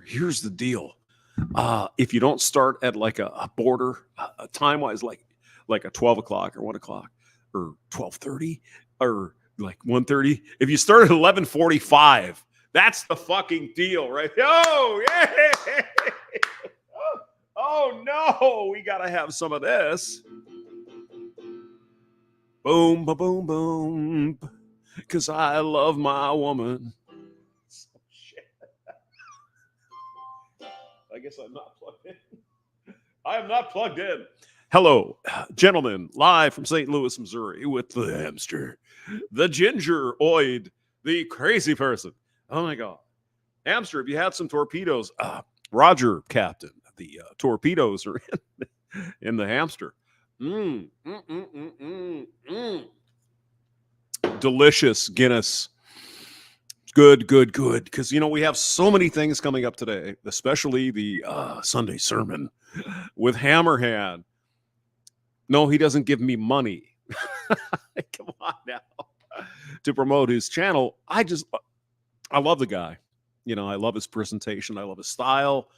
Here's the deal. If you don't start at like a border time wise, like a 12 o'clock or 1 o'clock or 12:30 or like 1:30, if you start at 11:45, that's the fucking deal, right? Oh, yeah. Oh no, we gotta have some of this. Boom, ba boom, boom. Cause I love my woman. Oh, shit. I guess I'm not plugged in. I am not plugged in. Hello, gentlemen, live from St. Louis, Missouri, with the hamster, the ginger-oid, the crazy person. Oh my God. Hamster, if you had some torpedoes, Roger, Captain, the torpedoes are in the hamster. Delicious Guinness. Good. Because, we have so many things coming up today, especially the Sunday sermon with Hammerhand. No, he doesn't give me money. Come on now. To promote his channel. I love the guy. I love his presentation. I love his style.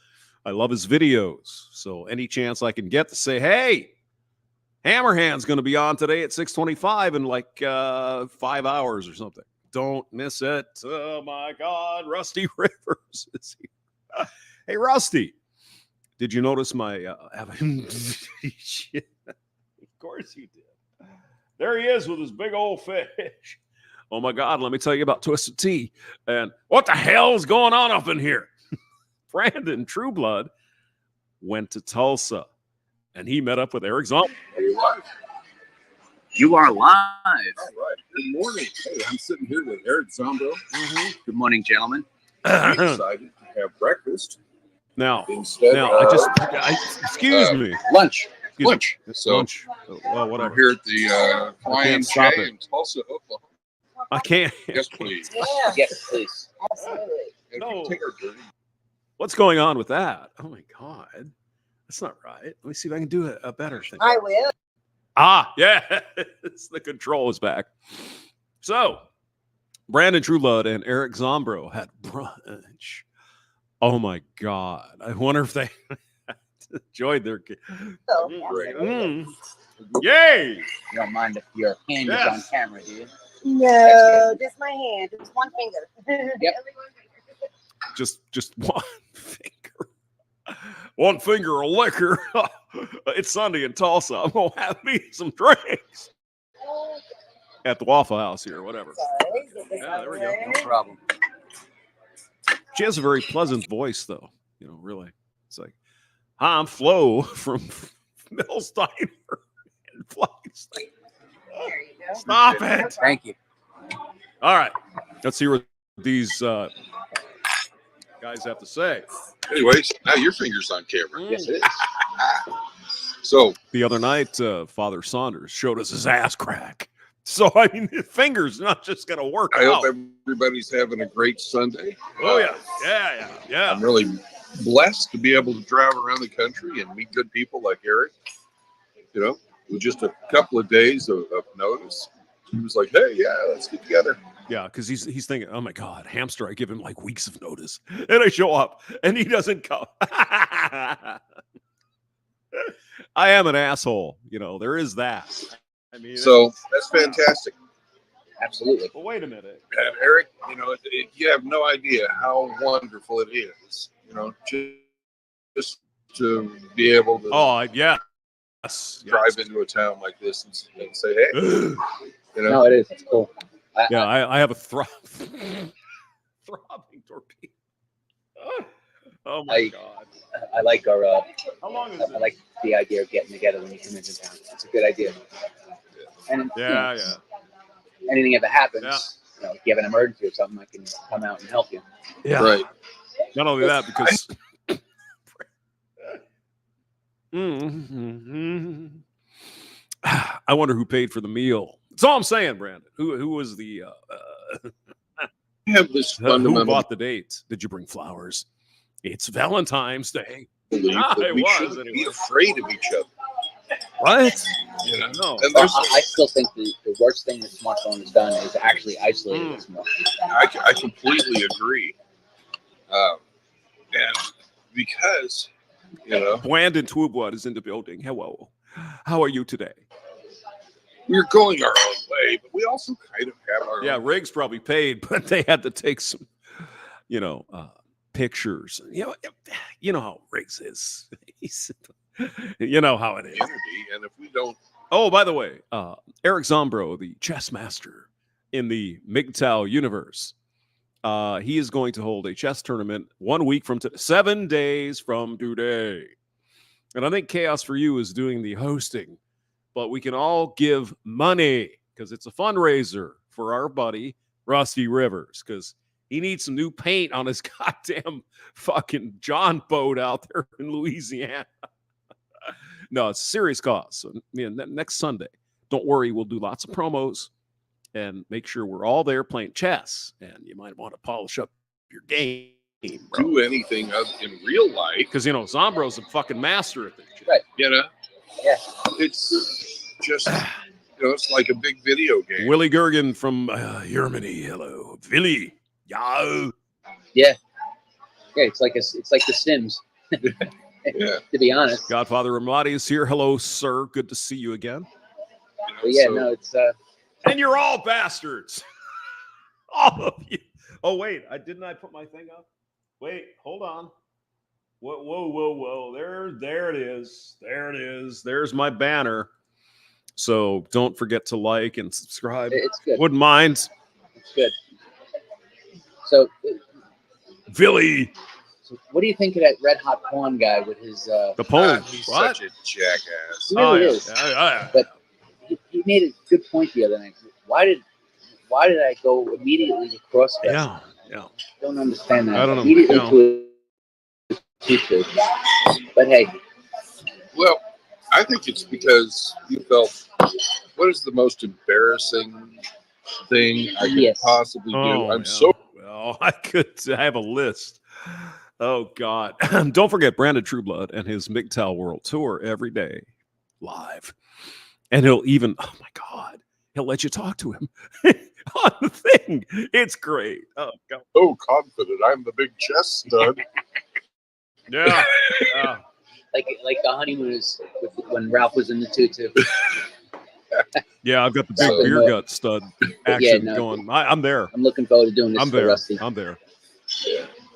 I love his videos. So any chance I can get to say, hey, Hammerhand's going to be on today at 6:25 in like 5 hours or something. Don't miss it. Oh, my God. Rusty Rivers is here. Hey, Rusty, did you notice my shit? Of course you did. There he is with his big old fish. Oh, my God. Let me tell you about Twisted Tea. And what the hell's going on up in here? Brandon Trueblood went to Tulsa, and he met up with Eric Zombro. Are you live? You are live. All right. Good morning. Hey, I'm sitting here with Eric Zombro. Good morning, gentlemen. I'm excited to have breakfast. Now, Instead excuse me. Lunch. Excuse Lunch. me. So, Lunch. Well, whatever. we're here at the Flying stop J it. in Tulsa, Oklahoma. I can't. Yes, please. Yes, please. Absolutely. And No. we take our journey. What's going on with that? Oh, my God. That's not right. Let me see if I can do a better thing. I will. Yeah. The control is back. So, Brandon Trueblood and Eric Zombro had brunch. Oh, my God. I wonder if they enjoyed their... So, Great. Yay! You don't mind if your hand is on camera, do you? no, just my hand. Just one finger. Yep. Just one finger. One finger of liquor. It's Sunday in Tulsa. I'm going to have me some drinks. At the Waffle House here, whatever. Sorry. Yeah, there we go. No problem. She has a very pleasant voice, though. Really. It's like, hi, I'm Flo from Mills Diner and Flights. There you go. Stop it. Thank you. All right. Let's hear what these guys have to say. Anyways, now your finger's on camera. Yes, it is. So, The other night, Father Saunders showed us his ass crack. So, I mean, the finger's not just going to work I out. hope everybody's having a great Sunday. Oh, yeah. I'm really blessed to be able to drive around the country and meet good people like Eric. With just a couple of days of notice, he was like, hey, yeah, let's get together. Yeah, because he's thinking, oh, my God, Hamster, I give him like weeks of notice. And I show up, and he doesn't come. I am an asshole. There is that. I mean, So that's fantastic. Absolutely. But wait a minute. And Eric, you have no idea how wonderful it is, just to be able to Yes. drive into a town like this and say, hey, No, it is. It's cool. I have a throbbing torpedo. Oh my God. I like our. How long is I like the idea of getting together when you come into town. It's a good idea. And Yeah. anything ever happens, if you have an emergency or something, I can come out and help you. Yeah. right. Not only that, because I wonder who paid for the meal. That's all I'm saying, Brandon. Who was the I have this who fundamental bought the date? Did you bring flowers? It's Valentine's Day. belief that it we was, shouldn't anyway. be afraid of each other. What? No. And I still think the worst thing that smartphone has done is actually isolated us more. I completely agree. And because, you know, Brandon Twubwood is in the building. Hello. How are you today? we're going our own way, but we also kind of have our Yeah, own. Riggs probably paid, but they had to take some, pictures. You know how Riggs is. You know how it is. Community, and if we don't, Oh, by the way, Eric Zombro, the chess master in the MGTOW universe, he is going to hold a chess tournament 1 week from 7 days from today. And I think Chaos for You is doing the hosting, but we can all give money because it's a fundraiser for our buddy Rusty Rivers because he needs some new paint on his goddamn fucking John boat out there in Louisiana. No, it's a serious cause. So, next Sunday, don't worry, we'll do lots of promos and make sure we're all there playing chess. And you might want to polish up your game, bro. do anything in real life, Because, Zombro's a fucking master at this shit. Right. you know, Yeah. it's just, it's like a big video game. Willie Gergen from Germany. Hello, Willie. Yeah. Yeah. It's like The Sims. Yeah. To be honest. Godfather Ramadi is here. Hello, sir. Good to see you again. But yeah, So- no, it's And you're all bastards. All of you. Oh, wait. Didn't I put my thing up? Wait, hold on. Whoa. There it is. There it is. There's my banner. So don't forget to like and subscribe. it's good. Wouldn't mind. It's good. So, Billy. so what do you think of that Red Hot Pawn guy with his The poem. He's What? such a jackass. He really is. Yeah. But he made a good point the other night. Why did I go immediately to CrossFit? Yeah. Don't understand that. I don't know. Immediately Yeah. to YouTube. But hey, Well, I think it's because you felt, what is the most embarrassing thing I could Yes. possibly do? Oh, I'm yeah. so Well, I have a list. Oh, God. Don't forget Brandon Trueblood and his MGTOW World Tour every day live. And he'll even, oh, my God, he'll let you talk to him on the thing. It's great. Oh, God. so confident. I'm the big chess stud. Yeah. like the honeymooners when Ralph was in the tutu. Yeah, I've got the big So, beer gut stud action no. going. I'm there. I'm looking forward to doing this I'm for there. Rusty. I'm there.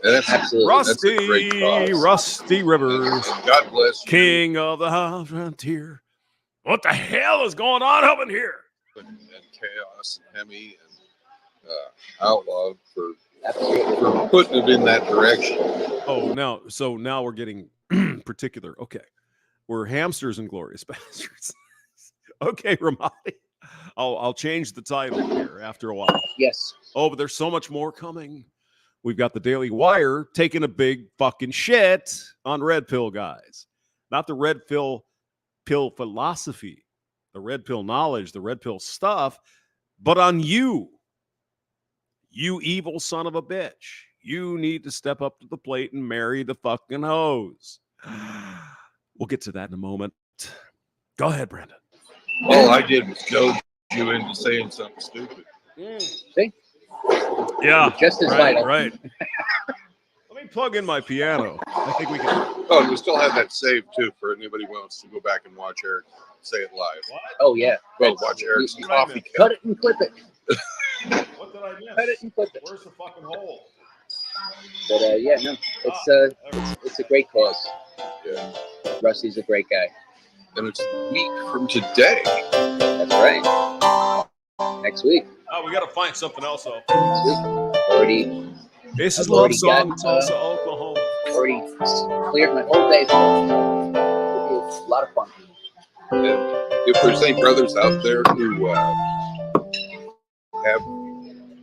And that's, Absolutely. that's a great cause. Rusty Rivers, And God bless you. king of the frontier. What the hell is going on up in here? And Chaos and Hemi and Outlaw for Absolutely. putting it in that direction. Oh, now we're getting particular. Okay. We're hamsters and glorious bastards. Okay, Ramadi. I'll change the title here after a while. Yes. Oh, but there's so much more coming. We've got the Daily Wire taking a big fucking shit on red pill guys. Not the red pill philosophy, the red pill knowledge, the red pill stuff, but on you. You evil son of a bitch. You need to step up to the plate and marry the fucking hose. We'll get to that in a moment. Go ahead, Brandon. All I did was goad you into saying something stupid. See? Yeah. Just as right, vital. right. Let me plug in my piano. I think we can. Oh, and we still have that saved too for anybody who wants to go back and watch Eric say it live. Oh yeah. Well, watch Eric's You- coffee cup. Cut it and clip it. What did I miss? Cut it and clip it. Where's the fucking hole? But yeah, no, it's a great cause. Yeah. Rusty's a great guy. And it's a week from today. That's right. Next week. Oh, we got to find something else. Though. Next week. Already This is I've Love already Song, got, Tulsa, Oklahoma. cleared my whole day. It'll be a lot of fun. And if there's any brothers out there who have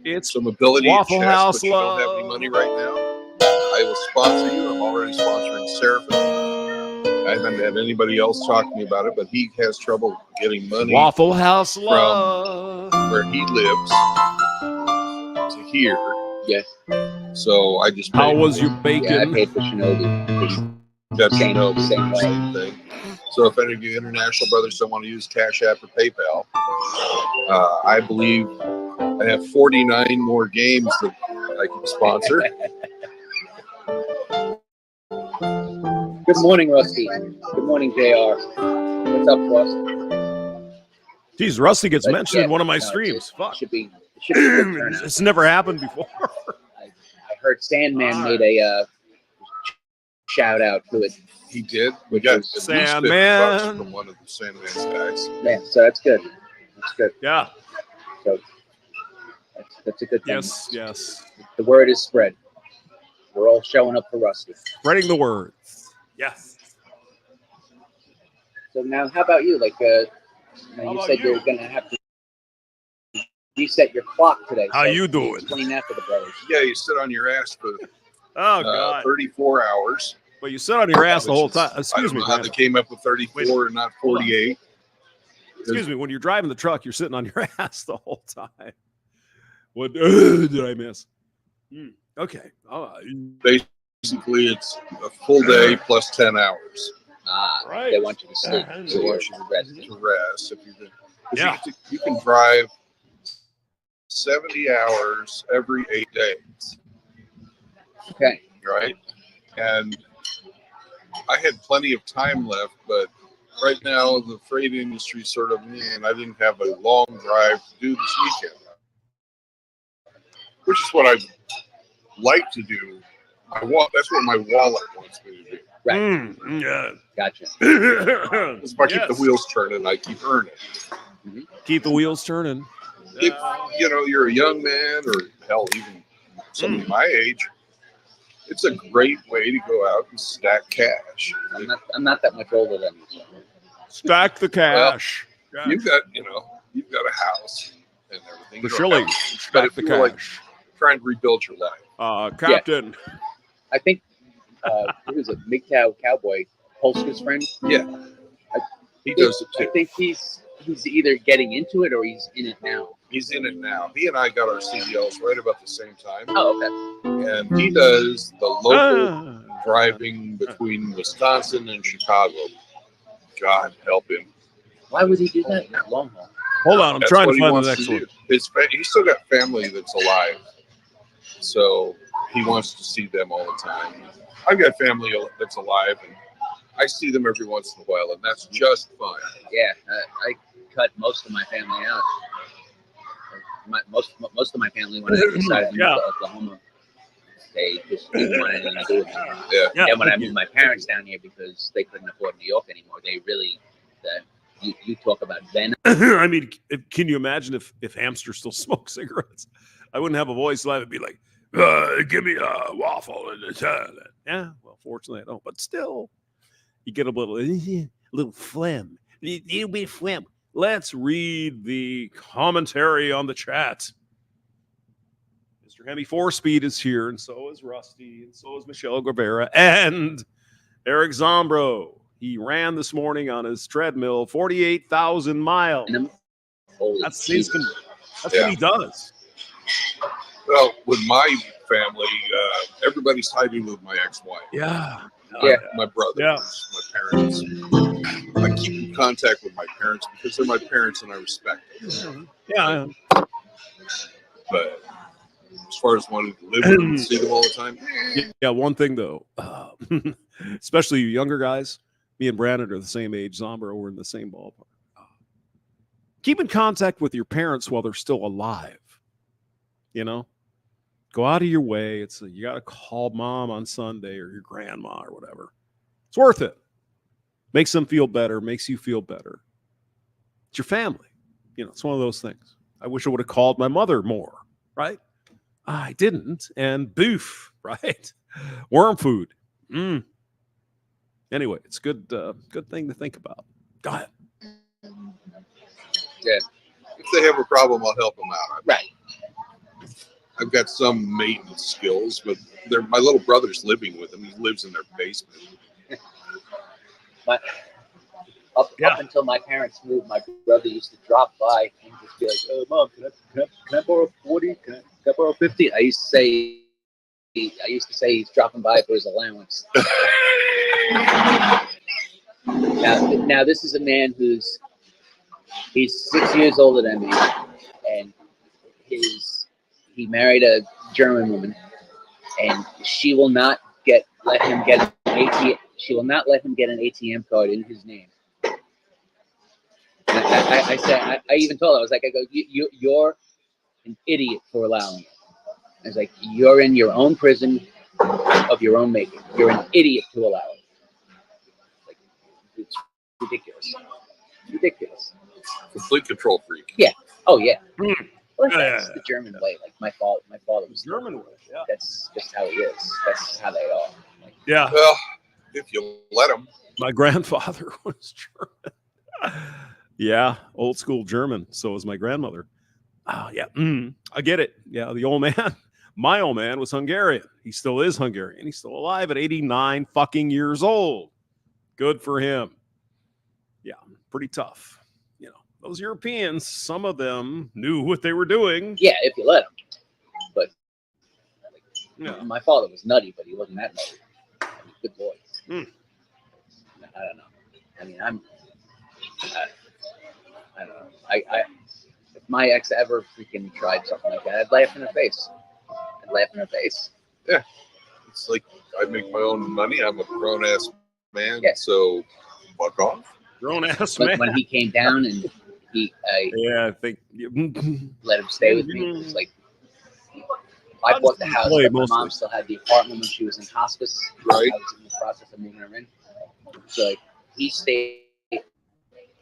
It's some ability Waffle in chess, House but you don't have any love. money right now, I will sponsor you. I'm already sponsoring Seraphim. I haven't had anybody else talk to me about it, but he has trouble getting money Waffle House love. where he lives to here. Yeah. So I just How paid was your Yeah, I bacon? paid for Shinobi. that Same- Shinobi, same way. same thing. So if any of you international brothers don't want to use Cash App or PayPal, I believe I have 49 more games that I can sponsor. Good morning, Rusty. Good morning, JR. What's up, Ross? Geez, Rusty gets But, mentioned yeah, in one of my no, streams. Fuck. It should be a good turnout. It's never happened before. I heard Sandman made a shout out to it. He did. We got at least $50 from one of the Sandman's guys. Yeah, so that's good. That's good. Yeah. So that's a good thing. Yes. The word is spread. We're all showing up for Rusty. Spreading the words. Yes. So now, how about you? Like, you said you're going to have to reset your clock today. How so you doing? Explain that to the brothers. Yeah, you sit on your ass for God. 34 hours. But you sit on your ass the whole time. Excuse me. I don't know how they came up with 34 and not 48. Excuse me. When you're driving the truck, you're sitting on your ass the whole time. What did I miss? Okay. Basically, it's a full day plus 10 hours. Right. They want you to sleep. They want you to rest. Yeah. You can drive 70 hours every 8 days. Okay. Right? And I had plenty of time left, but right now the freight industry sort of, I didn't have a long drive to do this weekend. Which is what I like to do. That's what my wallet wants me to do. Right. Yeah. Gotcha. If I keep the wheels turning, I keep earning. Mm-hmm. Keep the wheels turning. If you're a young man, or hell, even somebody my age, it's a great way to go out and stack cash. I'm not that much older than you. Stack the cash. Well, you've got a house and everything. But surely, stack the cash. Like trying to rebuild your life. Captain. Yeah. I think who was it? MGTOW Cowboy, Polska's friend. Yeah, he does it too. I think he's either getting into it or he's in it now. He's in it now. He and I got our CDLs right about the same time. Oh, okay. And he does the local driving between Wisconsin and Chicago. God help him. Why would he do that? Not long haul. Hold on, I'm That's trying what to he find the wants next to one. do. He's still got family that's alive, so he wants to see them all the time. I've got family that's alive, and I see them every once in a while, and that's just fine. Yeah, I cut most of my family out. Most of my family when I decided to move to Oklahoma, they just didn't want anything to do with me. Yeah. And when I moved my parents down here because they couldn't afford New York anymore, they really. You talk about venom. I mean, can you imagine if Hamster still smoked cigarettes? I wouldn't have a voice. I would be like, give me a waffle and a salad. Yeah, well, fortunately I don't. But still, you get a little phlegm. A little bit of phlegm. Let's read the commentary on the chat. Mr. Hemi 4-Speed is here, and so is Rusty, and so is Michelle Guevara, and Eric Zombro. He ran this morning on his treadmill 48,000 miles. That's what he does. Well, with my family, everybody's hiding with my ex-wife. Yeah. My brothers, my parents. I keep in contact with my parents because they're my parents and I respect them. Yeah. But as far as wanting to live with them and see them all the time. Yeah, one thing though, especially you younger guys, me and Brandon are the same age. Zombro, we're in the same ballpark. Keep in contact with your parents while they're still alive. You know, go out of your way. You got to call mom on Sunday or your grandma or whatever. It's worth it. Makes them feel better. Makes you feel better. It's your family. You know, it's one of those things. I wish I would have called my mother more. Right? I didn't. And boof. Right? Worm food. Anyway, it's good thing to think about. Go ahead. Yeah. If they have a problem, I'll help them out. Right. I've got some maintenance skills, but my little brother's living with them. He lives in their basement. Up until my parents moved, my brother used to drop by and just be like, "Oh, Mom, can I borrow 40? Can I borrow 50?" I used to say he's dropping by for his allowance. Now this is a man he's 6 years older than me, and he married a German woman, and she will not let him get She will not let him get an ATM card in his name. I said, I even told her, I was like, I go, you're an idiot for allowing it. I was like, you're in your own prison of your own making. You're an idiot to allow it. Like, it's ridiculous. Ridiculous. Complete control freak. Yeah. Oh yeah. Mm. Well, that's the German way. Like my father was German way. Yeah. That's just how he is. That's how they are. Like, Yeah. Well, if you let him. My grandfather was German. Yeah, old school German. So was my grandmother. Oh, yeah. I get it. Yeah, the old man. My old man was Hungarian. He still is Hungarian. He's still alive at 89 fucking years old. Good for him. Yeah, pretty tough. You know, those Europeans, some of them knew what they were doing. yeah, if you let him. But Yeah. my father was nutty, but he wasn't that nutty. He was a good boy. I don't know. I mean, I don't know. If my ex ever freaking tried something like that, I'd laugh in her face. Yeah. It's like I make my own money. I'm a grown ass man. Yeah. So fuck off. Grown ass man. When he came down and I Yeah, I think. let him stay with me, it was like, I bought the house, but my mom still had the apartment when she was in hospice. Right. I was in the process of moving her in. So like, he stayed.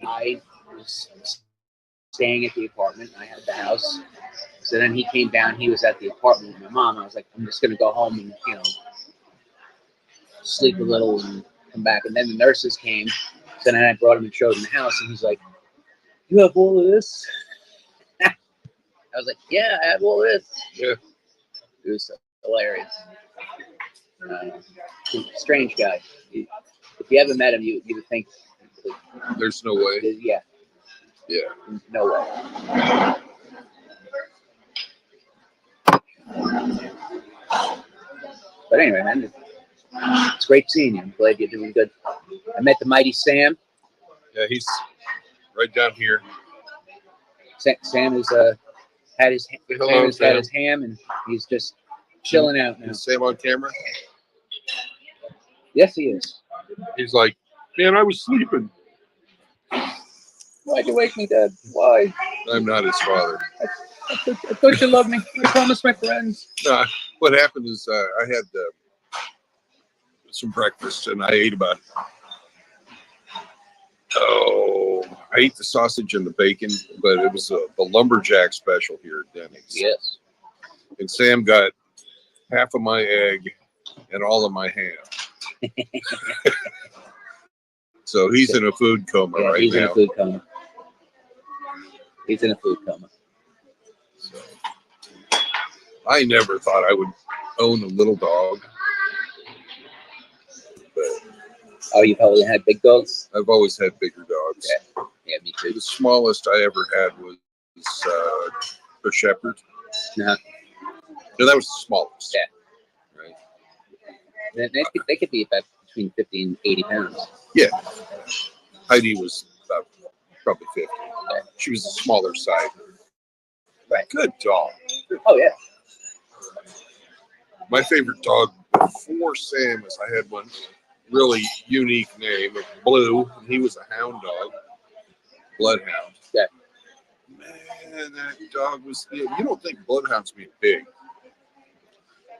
I was staying at the apartment. I had the house. So then he came down. He was at the apartment with my mom. I was like, I'm just going to go home and, sleep a little and come back. And then the nurses came. So then I brought him and showed him the house. And he's like, you have all of this? I was like, yeah, I have all of this. Yeah. It was hilarious. Strange guy. If you ever met him, you would think. There's no way. Yeah. Yeah. No way. But anyway, man, it's great seeing you. I'm glad you're doing good. I met the mighty Sam. Yeah, he's right down here. Sam is had his ham and he's just chilling out now. Is Sam on camera? Yes, he is. He's like, man, I was sleeping. Why'd you wake me, Dad? Why? I'm not his father. I thought you loved me. I promised my friends. What happened is I had some breakfast and I ate about. I ate the sausage and the bacon, but it was the lumberjack special here at Denny's. Yes. And Sam got half of my egg and all of my ham. So he's in a food coma right he's now. In a food coma. He's in a food coma. So, I never thought I would own a little dog. But oh, you've probably had big dogs? I've always had bigger dogs. Yeah, me too. The smallest I ever had was a shepherd. Uh-huh. No, that was the smallest. Yeah. Right. They could be about between 50 and 80 pounds. Yeah. Heidi was about probably 50. Right. She was the smaller side. Right. Good dog. Oh, yeah. My favorite dog before Sam is I had one really unique name, Blue. And he was a hound dog, bloodhound. Yeah. Man, that dog was. You don't think bloodhounds be big,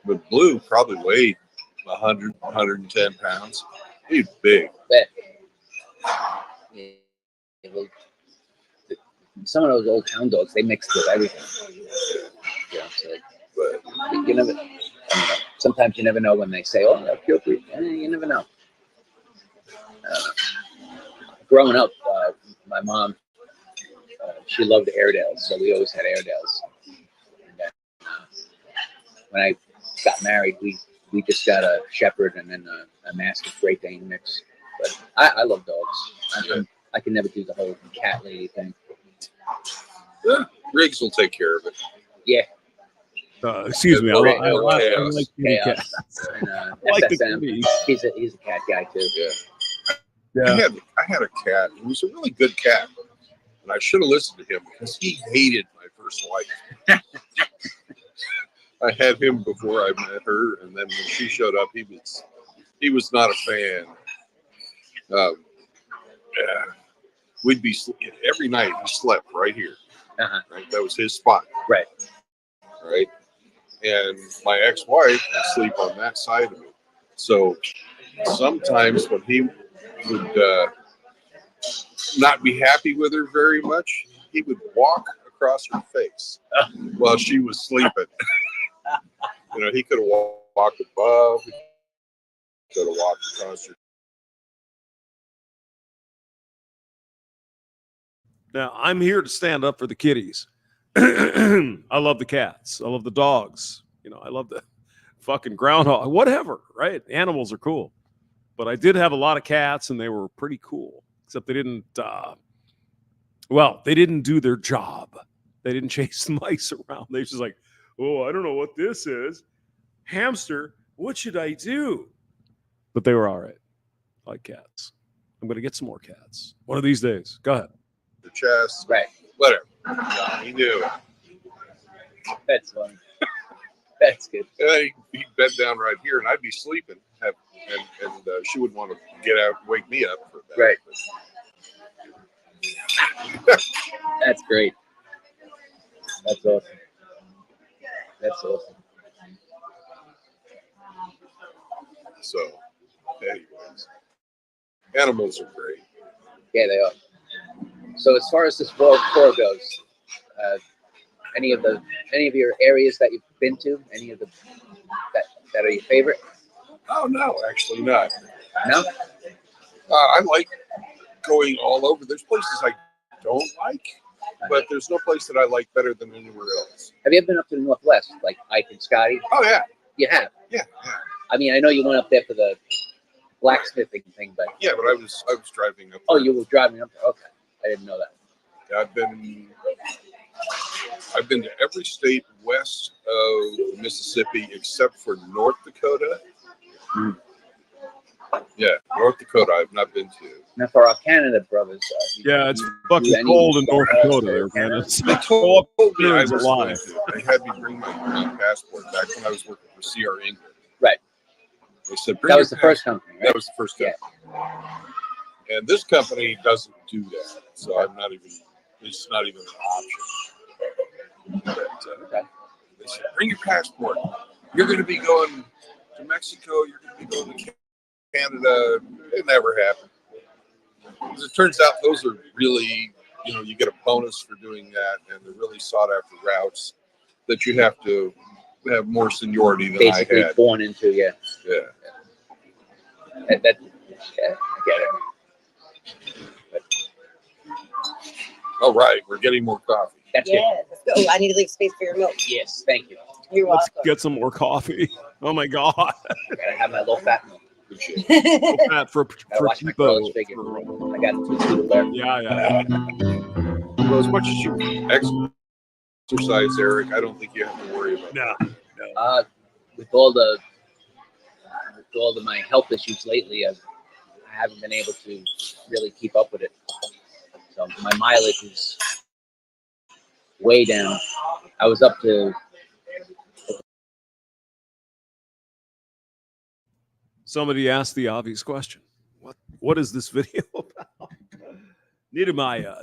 but Blue probably weighed 100, 110 pounds. He's big. Yeah. Well, some of those old hound dogs, they mixed with everything. So But you never. Sometimes you never know when they say, "Oh, they're pure breed." You never know. Growing up, my mom, she loved Airedales, so we always had Airedales. And then, when I got married, we just got a Shepherd and then a Mastiff Great Dane mix. But I love dogs. I can never do the whole cat lady thing. yeah, Riggs will take care of it. Yeah. Excuse me. I like kitty Chaos. cats. And I like the SSM, kitties. he's a cat guy too. Yeah. Yeah. I had a cat. He was a really good cat. And I should have listened to him because he hated my first wife. I had him before I met her, and then when she showed up, he was he was not a fan. Yeah, we'd be every night. He slept right here. Right, that was his spot. Right. Right, and my ex-wife would sleep on that side of me. So sometimes when he would not be happy with her very much, he would walk across her face while she was sleeping. You know, he could have walked above, he could have walked across her. Now, I'm here to stand up for the kitties. I love the cats. I love the dogs. You know, I love the fucking groundhog, whatever, right? Animals are cool. But I did have a lot of cats, and they were pretty cool, except they didn't, they didn't do their job. They didn't chase the mice around. They just like, oh, I don't know what this is. Hamster, what should I do? But they were all right. I like cats. I'm going to get some more cats one of these days. Go ahead. The chest, Right. whatever. He knew. That's funny. That's good. And he'd bed down right here, and I'd be sleeping, and she wouldn't want to get out, wake me up for that. Right. That's great. That's awesome. That's awesome. So, anyways, animals are great. Yeah, they are. So as far as this world tour goes, any of your areas that you've been to, any of the that are your favorite? Oh no, actually not. No. I like going all over. There's places I don't like, but there's no place that I like better than anywhere else. Have you ever been up to the Northwest, like Ike and Scotty? Oh yeah. You have. Yeah. I mean, I know you went up there for the blacksmithing thing, but Yeah, but I was driving up. oh, there. you were driving up there. Okay, I didn't know that. I've been to every state west of Mississippi except for North Dakota. Yeah, North Dakota I've not been to. Now for our Canada brothers, Yeah, it's do fucking any cold in North travel Dakota there, Canada? man. It's They told me I It's was alive. going to. They had me bring my passport back when I was working for CR England. Right. They said That was the first company, right? That was the first company. And this company doesn't do that, so I'm not even. It's not even an option. But, Okay. they said, bring your passport. You're going to be going to Mexico. You're going to be going to Canada. It never happened. As it turns out, those are really, you get a bonus for doing that, and they're really sought after routes that you have to have more seniority than Basically I had. born into, yeah. Yeah. I get it. All right, we're getting more coffee. That's Yeah, let's go. I need to leave space for your milk. good. Yes, thank you. You're Let's welcome. get some more coffee. Oh my God. Gotta have my low fat milk. Good shit. Matt, for Gotta watch my college figure. people. I got a 2 to learn. Yeah. Well, as much as you exercise, Eric, I don't think you have to worry about that. No. With all the my health issues lately, I haven't been able to really keep up with it. So my mileage is way down. I was up to. Somebody asked the obvious question. What is this video about? Nehemiah.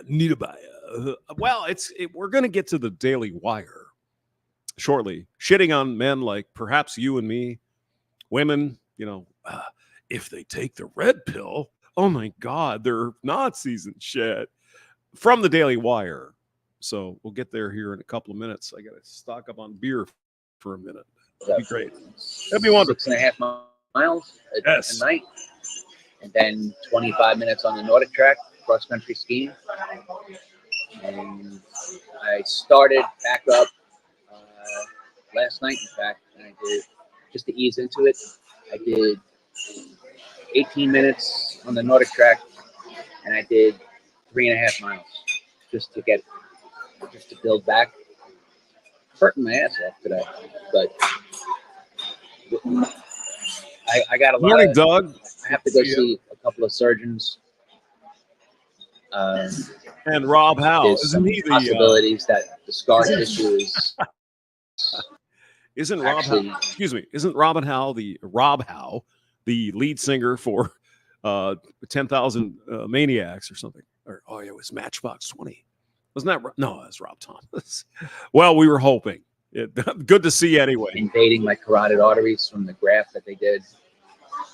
Well, we're going to get to the Daily Wire shortly. Shitting on men like perhaps you and me, women, if they take the red pill, oh my God, they're Nazis and shit. From the Daily Wire. So we'll get there here in a couple of minutes. I got to stock up on beer for a minute. That'd be great. That'd be wonderful. 6.5 miles Yes. a night, and then 25 minutes on the Nordic track, cross country skiing. And I started back up last night, in fact, and I did, just to ease into it, I did 18 minutes on the Nordic track, and I did 3.5 miles just to build back. Hurting my ass off today, but I got a lot. Morning, Doug. I have to go see a couple of surgeons. And Rob Howe. There's some Isn't he the possibilities that the scar tissue is isn't Rob actually- Howe, excuse me, isn't Rob Howe the lead singer for 10,000 Maniacs or something. Or oh, yeah, it was Matchbox 20. Wasn't that? No, it was Rob Thomas. Well, we were hoping. Good to see you anyway. Invading my carotid arteries from the graft that they did.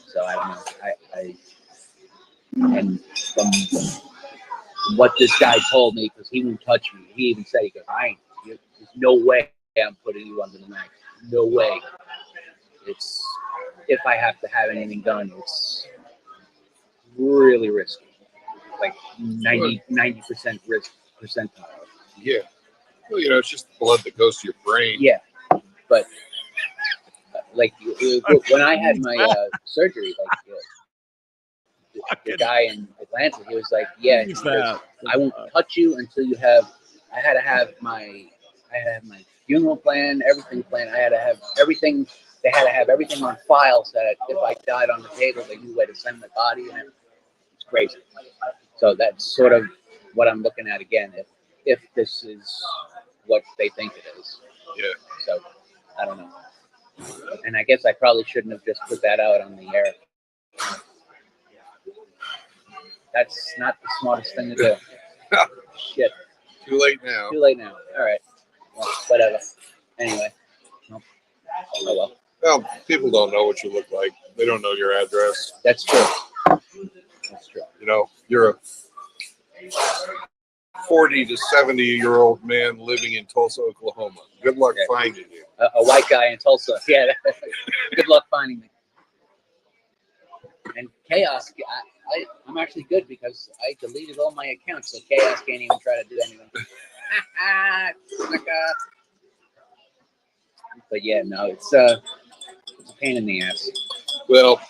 So I don't know. And from what this guy told me, because he wouldn't touch me, he even said, he goes, there's no way I'm putting you under the knife. No way. It's, if I have to have anything done, it's really risky. Like 90% risk percentile. Yeah. Well, it's just the blood that goes to your brain. Yeah. But like when I had my surgery, the guy in Atlanta, he was like, "Yeah, I won't touch you until you have." I had to have my funeral plan, everything planned. I had to have everything. They had to have everything on file so that if I died on the table, they knew where to send my body and everything. It's crazy. So that's sort of what I'm looking at again. If this is what they think it is. Yeah. So I don't know. And I guess I probably shouldn't have just put that out on the air. That's not the smartest thing to do. Shit. Too late now. Too late now. All right. Well, whatever. Anyway. Oh well. Well, people don't know what you look like. They don't know your address. That's true. That's true. You're a 40 to 70-year-old man living in Tulsa, Oklahoma. Good luck finding you. A white guy in Tulsa. Yeah. Good luck finding me. And Chaos, I'm actually good because I deleted all my accounts, so Chaos can't even try to do anything. But yeah, no, it's a pain in the ass. Well,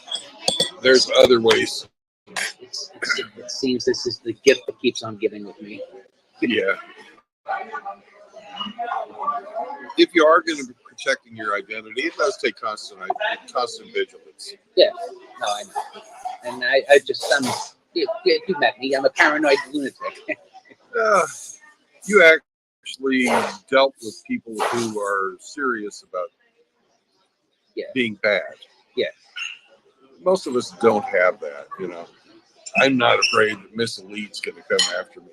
there's other ways. It seems this is the gift that keeps on giving with me. Yeah. If you are going to be protecting your identity, it does take constant vigilance. Yeah, no, I know. And I just, you met me, I'm a paranoid lunatic. You actually dealt with people who are serious about being bad. Yeah. Most of us don't have that, I'm not afraid that Miss Elite's going to come after me.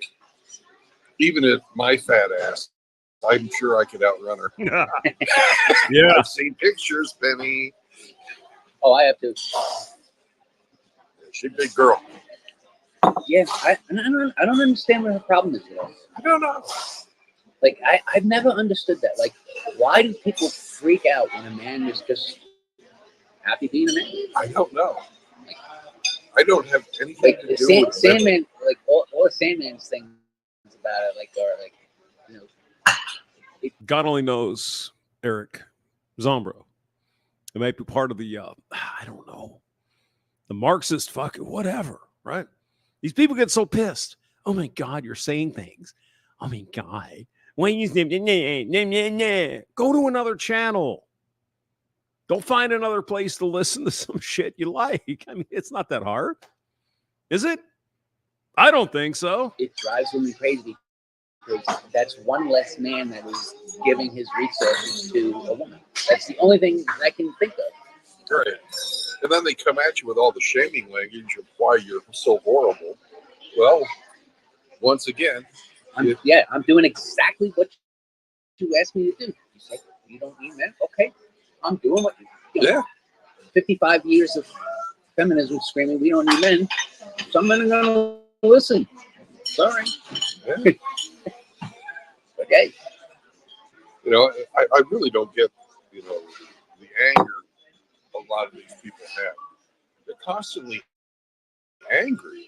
Even at my fat ass, I'm sure I could outrun her. Yeah. I've seen pictures, Penny. Oh, I have to. She's a big girl. Yeah, I don't understand what her problem is, though. I don't know. Like, I've never understood that. Like, why do people freak out when a man is just happy being a man? I don't know. I don't have anything like to do with Sandman. Like all the Sandman's things about it, God only knows, Eric Zombro. It might be part of the I don't know, the Marxist fucking whatever, right? These people get so pissed. Oh my God, you're saying things. Oh my God. When you go to another channel. Don't find another place to listen to some shit you like. I mean, it's not that hard. Is it? I don't think so. It drives me crazy. That's one less man that is giving his resources to a woman. That's the only thing I can think of. Right. And then they come at you with all the shaming language of why you're so horrible. Well, once again, I'm doing exactly what you asked me to do. You said you don't need men. Okay, I'm doing what you know. 55 years of feminism screaming we don't need men. Some men are gonna listen. Sorry. Yeah. Okay. I really don't get, the anger a lot of these people have. They're constantly angry.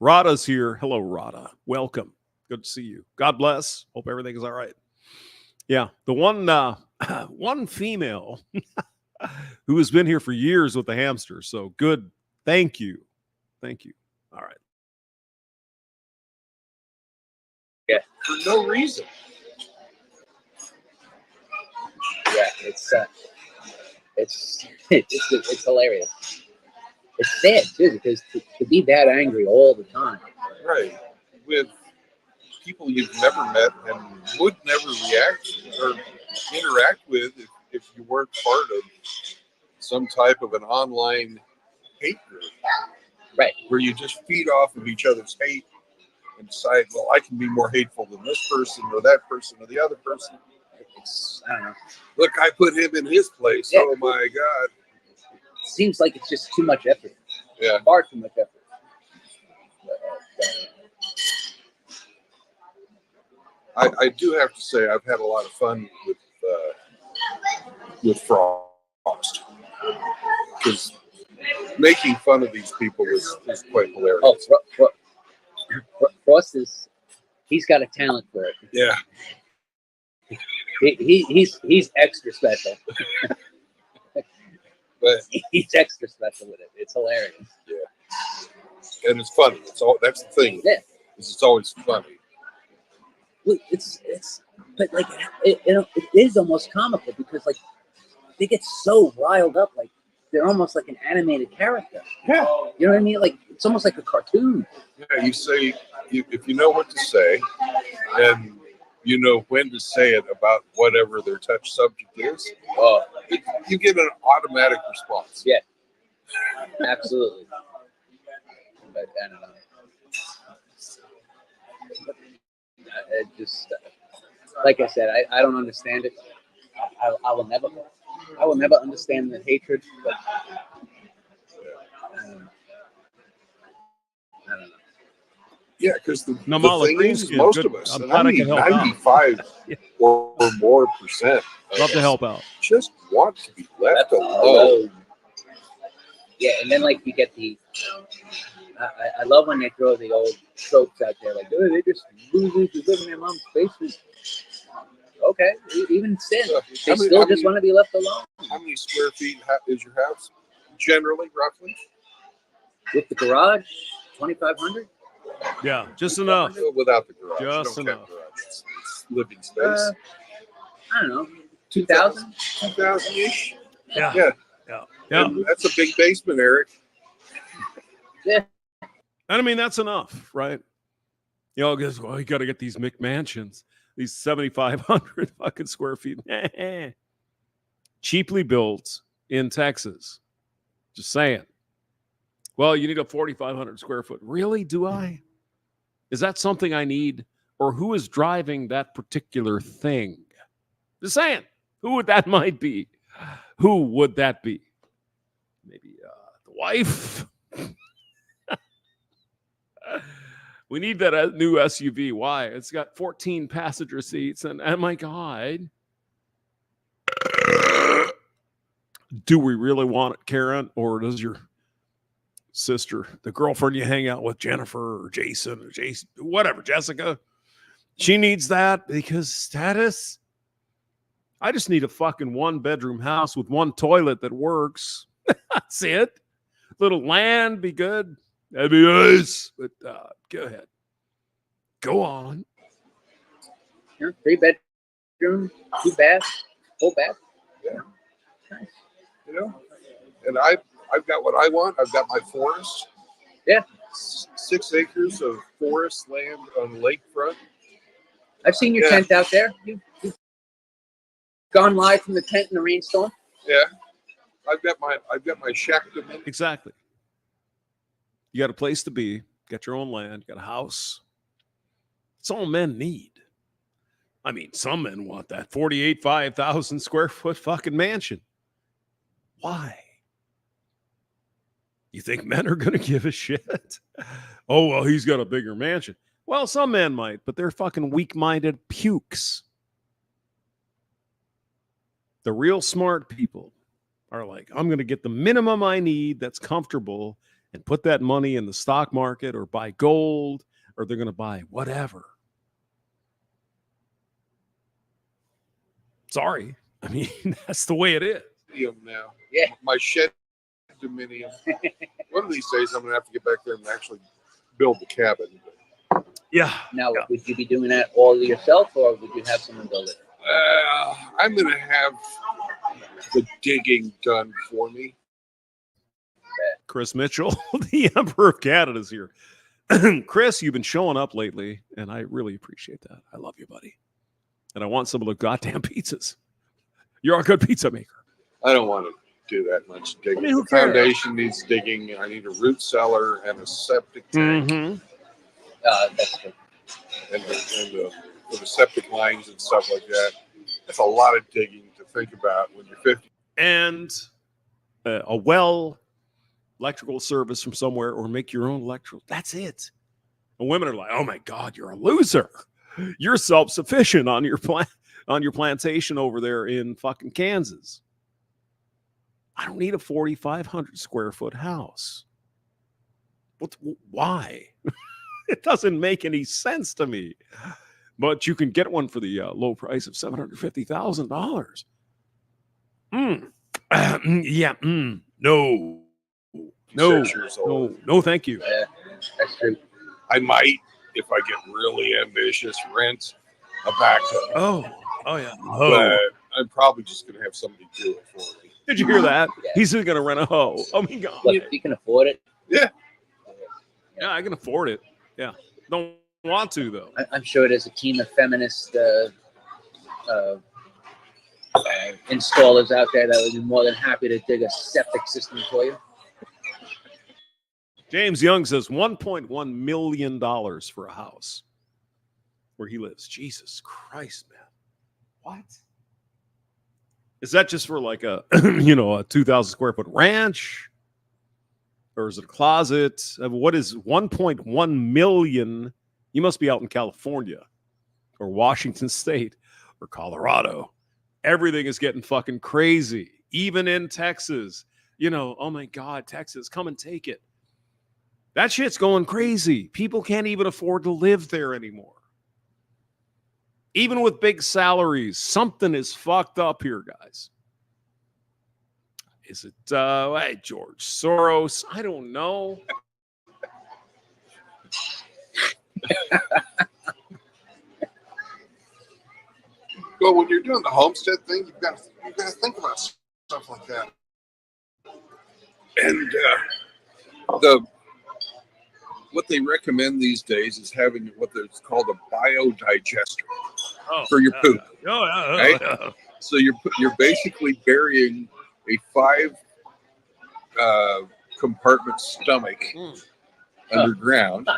Rada's here. Hello, Rada. Welcome. Good to see you. God bless. Hope everything is all right. Yeah, the one female who has been here for years with the hamster. So good. Thank you. All right. Yeah. For no reason. Yeah, it's hilarious. It's sad too because to be that angry all the time. Right. With people you've never met and would never react or interact with if you weren't part of some type of an online hate group, Right. where you just feed off of each other's hate and decide, well, I can be more hateful than this person or that person or the other person. I don't know. Look, I put him in his place. Yeah. Oh my God. Seems like it's just too much effort. Yeah. Far too much effort. I do have to say I've had a lot of fun with Frost, because making fun of these people is quite hilarious. Oh, Frost he's got a talent for it. Yeah. He's extra special. But He's extra special with it. It's hilarious. yeah, and it's funny. That's the thing. Yeah. It's always funny. Well, but like it is almost comical because like they get so riled up, like they're almost like an animated character. Yeah. You know what I mean? Like it's almost like a cartoon. Yeah, you say if you know what to say, and you know when to say it about whatever their touch subject is, you get an automatic response. Yeah, absolutely. But I don't know. It just like I said, I don't understand it. I will never understand the hatred. But I don't know. Yeah, because the Namala thing is, Greenskin, most good. of us, I'm and glad I I can mean help out. 95 or more percent, Love to help out. just want to be left alone. Yeah, and then like you get the. I love when they throw the old tropes out there, like, oh, they just losers who live in their mom's basement. Okay, even still, they still just want to be left alone. How many square feet is your house? Generally, roughly? With the garage, 2,500. Yeah, just enough. Without the garage. Just You don't enough. count garage. It's living space. I don't know, 2,000. 2,000-ish? Yeah. Yeah. Yeah. And that's a big basement, Eric. Yeah. And I mean, that's enough, right? You know, because, well, you got to get these McMansions, these 7,500 fucking square feet. Cheaply built in Texas. Just saying. Well, you need a 4,500 square foot. Really? Do I? Is that something I need? Or who is driving that particular thing? Just saying. Who would that might be? Who would that be? Maybe the wife? We need that new SUV. Why? It's got 14 passenger seats. And oh my God. Do we really want it, Karen? Or does your sister, the girlfriend you hang out with, Jennifer or Jason, whatever, Jessica, she needs that because status? I just need a fucking 1-bedroom house with one toilet that works. That's it. Little land, be good. That'd be nice. But go ahead. Go on. Here, 3-bedroom, 2 bath, full bath. Yeah. Nice. You know? And I've got what I want. I've got my forest. Yeah. 6 acres of forest land on the lakefront. I've seen your tent out there. You've gone live from the tent in the rainstorm. Yeah. I've got my shack dominion. Exactly. You got a place to be, got your own land, got a house. It's all men need. I mean, some men want that 5,000 square foot fucking mansion. Why? You think men are going to give a shit? Oh, well, he's got a bigger mansion. Well, some men might, but they're fucking weak-minded pukes. The real smart people are like, I'm going to get the minimum I need that's comfortable and put that money in the stock market or buy gold, or they're going to buy whatever. Sorry. I mean, that's the way it is. Now. Yeah. My shed dominion. One of these days, I'm going to have to get back there and actually build the cabin. Yeah. Now, would you be doing that all yourself, or would you have someone build it? I'm going to have the digging done for me. Chris Mitchell, the Emperor of Canada, is here. Chris, you've been showing up lately, and I really appreciate that. I love you, buddy. And I want some of the goddamn pizzas. You're a good pizza maker. I don't want to do that much digging. I mean, who the cares? foundation needs digging. I need a root cellar and a septic tank Mm-hmm. That's good. and for the septic lines and stuff like that. That's a lot of digging to think about when you're 50. And a electrical service from somewhere, or make your own electrical. That's it. And women are like, "Oh my God, you're a loser. You're self-sufficient on your plantation over there in fucking Kansas. I don't need a 4,500 square foot house. Why? It doesn't make any sense to me. But you can get one for the low price of $750,000. Yeah. No. No. 6 years old. No, thank you. Yeah, that's true. I might, if I get really ambitious, rent a backhoe. Oh yeah. But I'm probably just going to have somebody do it for me. Did you hear that? Yeah. He's going to rent a hoe. Oh my God. Look, if you can afford it. Yeah. Yeah, I can afford it. Yeah. Don't want to, though. I'm sure there's a team of feminist installers out there that would be more than happy to dig a septic system for you. James Young says $1.1 million for a house where he lives. Jesus Christ, man. What? Is that just for like a, a 2,000 square foot ranch? Or is it a closet? What is 1.1 million? You must be out in California or Washington State or Colorado. Everything is getting fucking crazy. Even in Texas, oh my God, Texas, come and take it. That shit's going crazy. People can't even afford to live there anymore. Even with big salaries, something is fucked up here, guys. Is it George Soros? I don't know. Well, when you're doing the homestead thing, you've got to think about stuff like that. And what they recommend these days is having what is called a biodigester for your poop. Right? So you're basically burying a 5 compartment stomach underground,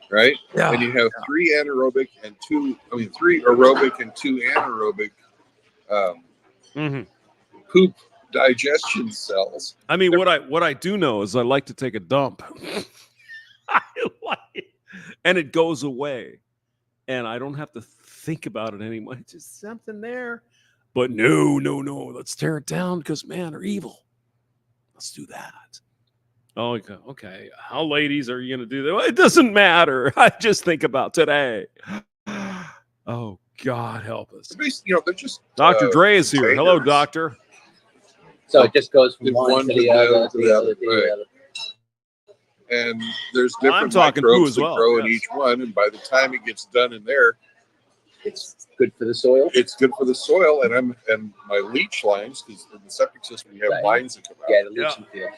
right? Yeah. And you have 3 aerobic and 2 anaerobic poop digestion cells. I mean, what I do know is I like to take a dump. I like it. And it goes away. And I don't have to think about it anymore. It's just something there. But no. Let's tear it down because, man, they're evil. Let's do that. Oh, okay. How ladies are you going to do that? Well, it doesn't matter. I just think about today. Oh, God, help us. They're just Dr. Dre is here. Hello, containers. doctor. So it just goes from one to the other, to the other, to right. the other. And there's different talking poo microbes as that well, grow in yes. each one, and by the time it gets done in there, It's good for the soil. it's good for the soil. And my leach lines, because in the septic system we have Right. lines that come out. Yeah, the leaching field.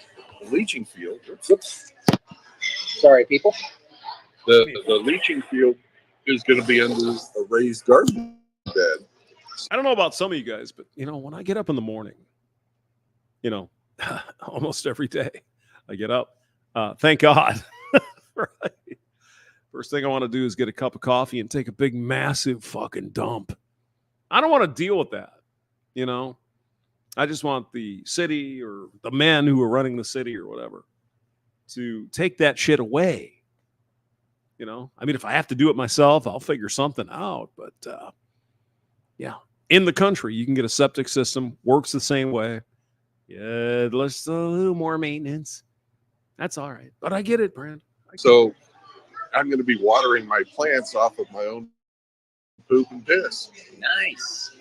The leaching field. Whoops. Sorry, people. The leaching field is going to be under a raised garden bed. I don't know about some of you guys, but, when I get up in the morning, almost every day I get up, thank God. Right. First thing I want to do is get a cup of coffee and take a big, massive fucking dump. I don't want to deal with that. I just want the city or the men who are running the city or whatever to take that shit away. I mean, if I have to do it myself, I'll figure something out. But yeah, in the country, you can get a septic system, works the same way. Yeah, just a little more maintenance. That's all right. But I get it, Brand. So I'm going to be watering my plants off of my own poop and piss. Nice.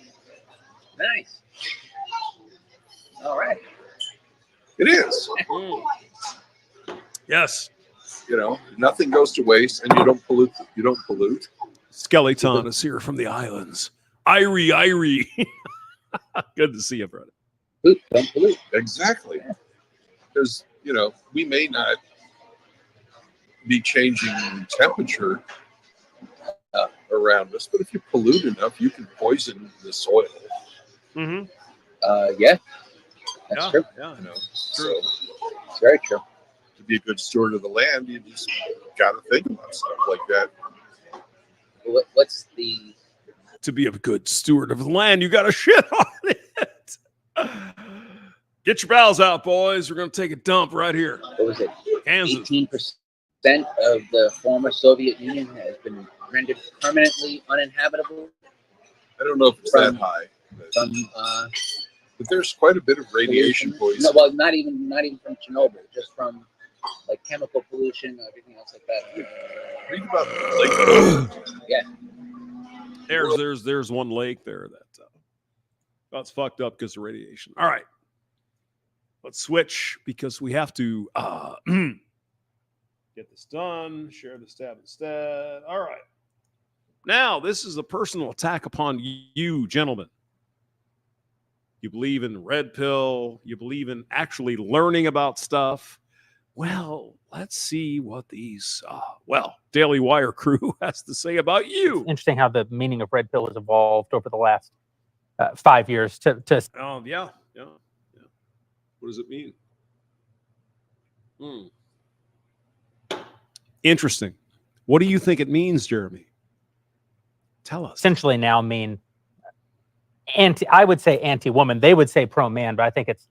All right. It is. Yes. Nothing goes to waste, and you don't pollute. Skeleton is here from the islands. Irie. Good to see you, brother. Poop, don't pollute. Exactly. Because, we may not be changing temperature around us, but if you pollute enough, you can poison the soil. Mm-hmm. Yeah, that's true. Yeah, You know, true. so It's very true. to be a good steward of the land, you just got to think about stuff like that. What's the To be a good steward of the land, you got to shit on it. Get your bowels out, boys. We're going to take a dump right here. what was it? Kansas. 18% of the former Soviet Union has been rendered permanently uninhabitable I don't know if it's From- that high, from but there's quite a bit of radiation pollution. poisoning. No, well, not even from Chernobyl, just from like chemical pollution, everything else like that. Read about There's one lake there that's fucked up because of radiation. All right. Let's switch because we have to get this done. Share this tab instead. All right. Now, this is a personal attack upon you, gentlemen. You believe in the red pill. You believe in actually learning about stuff. Well, let's see what these, Daily Wire crew has to say about you. It's interesting how the meaning of red pill has evolved over the last 5 years to Oh, yeah. What does it mean? Interesting. What do you think it means, Jeremy? Tell us. essentially now mean I would say anti-woman. They would say pro-man, but I think it's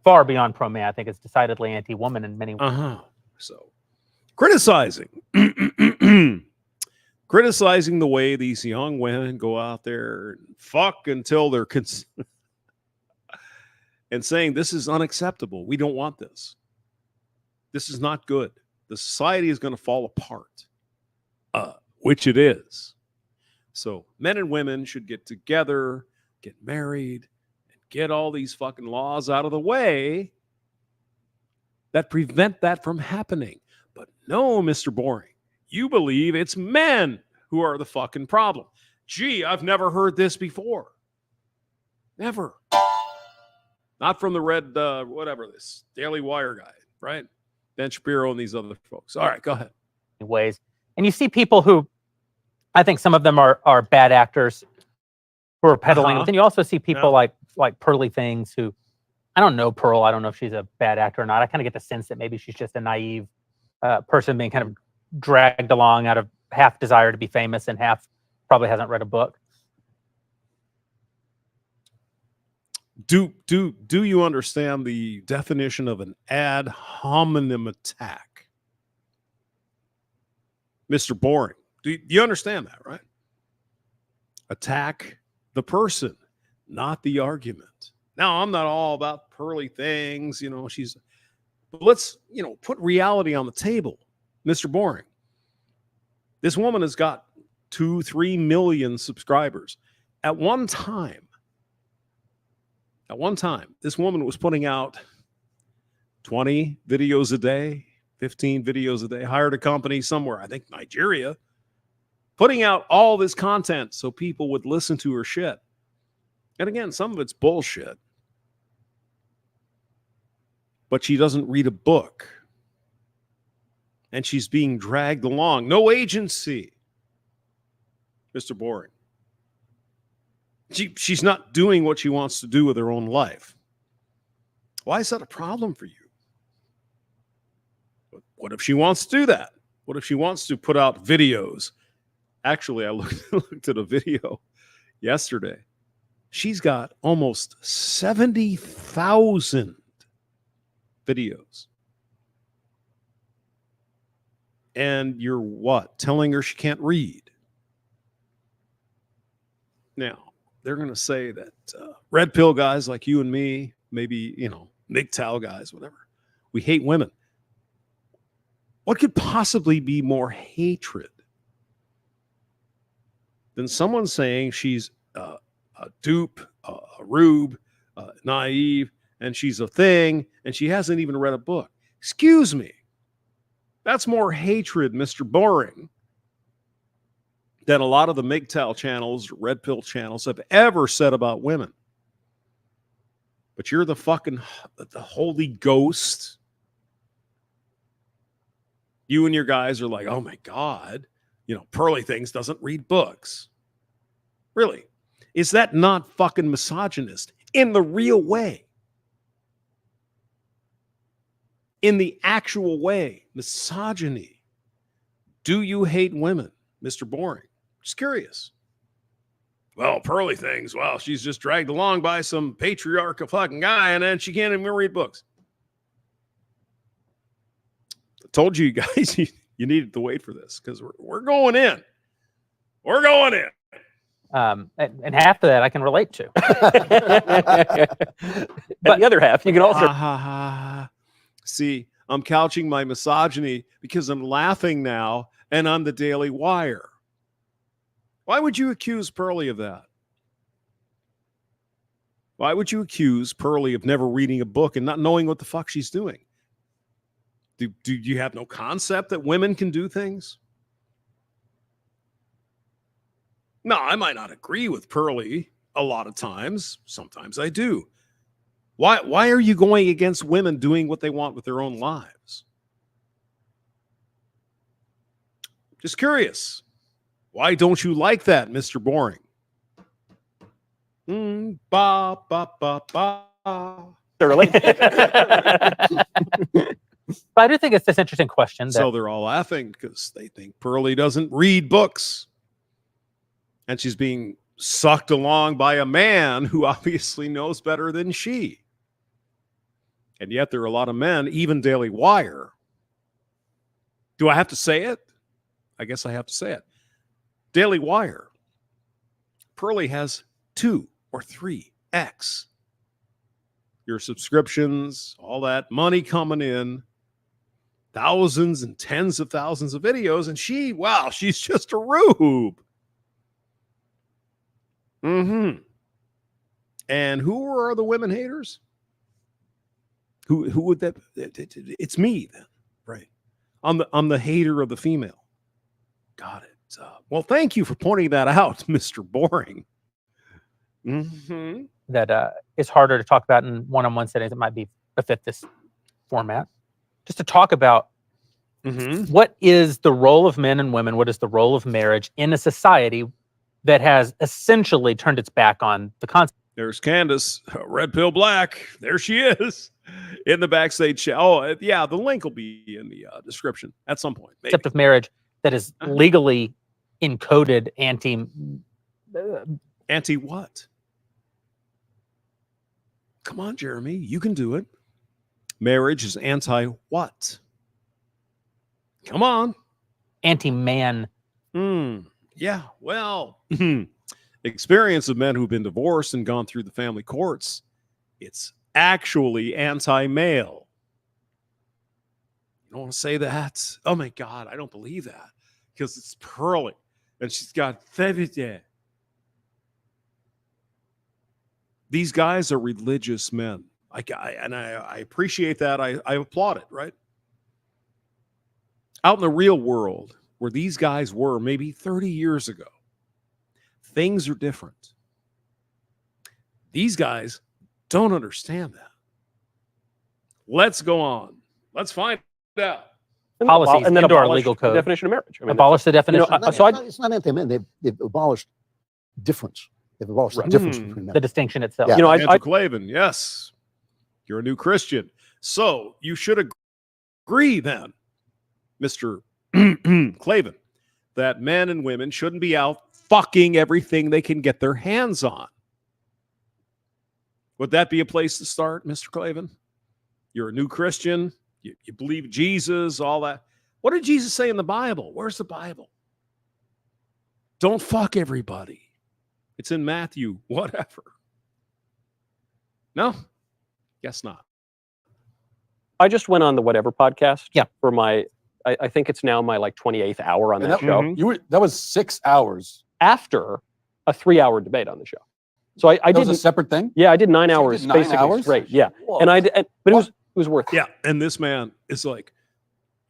far beyond pro-man. I think it's decidedly anti-woman in many ways. So, criticizing the way these young women go out there and fuck until they're and saying this is unacceptable. We don't want this. This is not good. The society is going to fall apart, which it is. So men and women should get together, get married, and get all these fucking laws out of the way that prevent that from happening. But no, Mr. Boring, you believe it's men who are the fucking problem. Gee, I've never heard this before. Never. Not from the red, this Daily Wire guy, right? Ben Shapiro and these other folks. All right, go ahead. Ways. And you see people who, I think some of them are bad actors who are peddling. But then you also see people like Pearly Things who, I don't know Pearl. I don't know if she's a bad actor or not. I kind of get the sense that maybe she's just a naive person being kind of dragged along out of half desire to be famous and half probably hasn't read a book. Do you understand the definition of an ad hominem attack? Mr. Boring, do you understand that, right? Attack the person, not the argument. Now, I'm not all about Pearly Things, but let's, put reality on the table. Mr. Boring, this woman has got 2-3 million subscribers. At one time, this woman was putting out 20 videos a day, 15 videos a day, hired a company somewhere, I think Nigeria, putting out all this content so people would listen to her shit. And again, some of it's bullshit. But she doesn't read a book. And she's being dragged along. No agency. Mr. Boring. She's not doing what she wants to do with her own life. Why is that a problem for you? What if she wants to do that? What if she wants to put out videos? Actually, I looked at a video yesterday. She's got almost 70,000 videos. And you're what? Telling her she can't read. Now, they're going to say that red pill guys like you and me, maybe, MGTOW guys, whatever, we hate women. What could possibly be more hatred than someone saying she's a dupe, a rube, naive, and she's a thing, and she hasn't even read a book? Excuse me. That's more hatred, Mr. Boring, than a lot of the MGTOW channels, red pill channels have ever said about women. But you're the Holy Ghost. You and your guys are like, oh my God, Pearly Things doesn't read books. Really? Is that not fucking misogynist in the real way? In the actual way, misogyny. Do you hate women, Mr. Boring? Just curious. Well, Pearly things. Well, she's just dragged along by some patriarchal fucking guy, and then she can't even read books. I told you guys you needed to wait for this because we're going in. We're going in. And half of that I can relate to. But the other half, you can also see. I'm couching my misogyny because I'm laughing now, and I'm the Daily Wire. Why would you accuse Pearly of that? Why would you accuse Pearly of never reading a book and not knowing what the fuck she's doing? Do you have no concept that women can do things? No, I might not agree with Pearly a lot of times. Sometimes I do. Why are you going against women doing what they want with their own lives? Just curious. Why don't you like that, Mr. Boring? Ba, ba, ba, ba. thoroughly. But I do think it's this interesting question. So they're all laughing because they think Pearly doesn't read books. And she's being sucked along by a man who obviously knows better than she. And yet there are a lot of men, even Daily Wire. Do I have to say it? I guess I have to say it. Daily Wire. Pearly has 2 or 3x. Your subscriptions, all that money coming in, thousands and tens of thousands of videos, and she's just a rube. And who are the women haters? Who would that? It's me then, right? I'm the hater of the female. Got it. Well, thank you for pointing that out, Mr. Boring. That is harder to talk about in one-on-one settings. It might be befit this format. Just to talk about what is the role of men and women, what is the role of marriage in a society that has essentially turned its back on the concept. There's Candace, Red Pill Black. There she is in the backstage show. Oh, yeah, the link will be in the description at some point. Maybe. Concept of marriage that is legally encoded anti what? Come on, Jeremy, you can do it. Marriage is anti what? Come on. Anti-man. Yeah, well, experience of men who've been divorced and gone through the family courts, it's actually anti-male. You don't want to say that? Oh my God, I don't believe that because it's Pearly and she's got fevite. These guys are religious men. I appreciate that. I applaud it, right? Out in the real world, where these guys were maybe 30 years ago, things are different. These guys don't understand that. Let's go on. Let's find out. Policies and then into our abolish legal the code. definition of marriage. I mean, Abolish the definition. It's not anti-men. They've abolished difference. They've abolished the difference between men. The distinction itself. Yeah. Andrew Clavin, yes. You're a new Christian. So you should agree then, Mr. Clavin, that men and women shouldn't be out fucking everything they can get their hands on. Would that be a place to start, Mr. Clavin? You're a new Christian. You believe Jesus, all that. What did Jesus say in the Bible? Where's the Bible? Don't fuck everybody. It's in Matthew, whatever. No? Guess not. I just went on the Whatever podcast. Yeah. For my, I think it's now my 28th hour on that show. That was 6 hours. After a 3-hour debate on the show. So I did a separate thing? Yeah, I did 9 hours. did 9 basically hours? straight. Yeah. Whoa. But it was worth it. Yeah, and this man is like,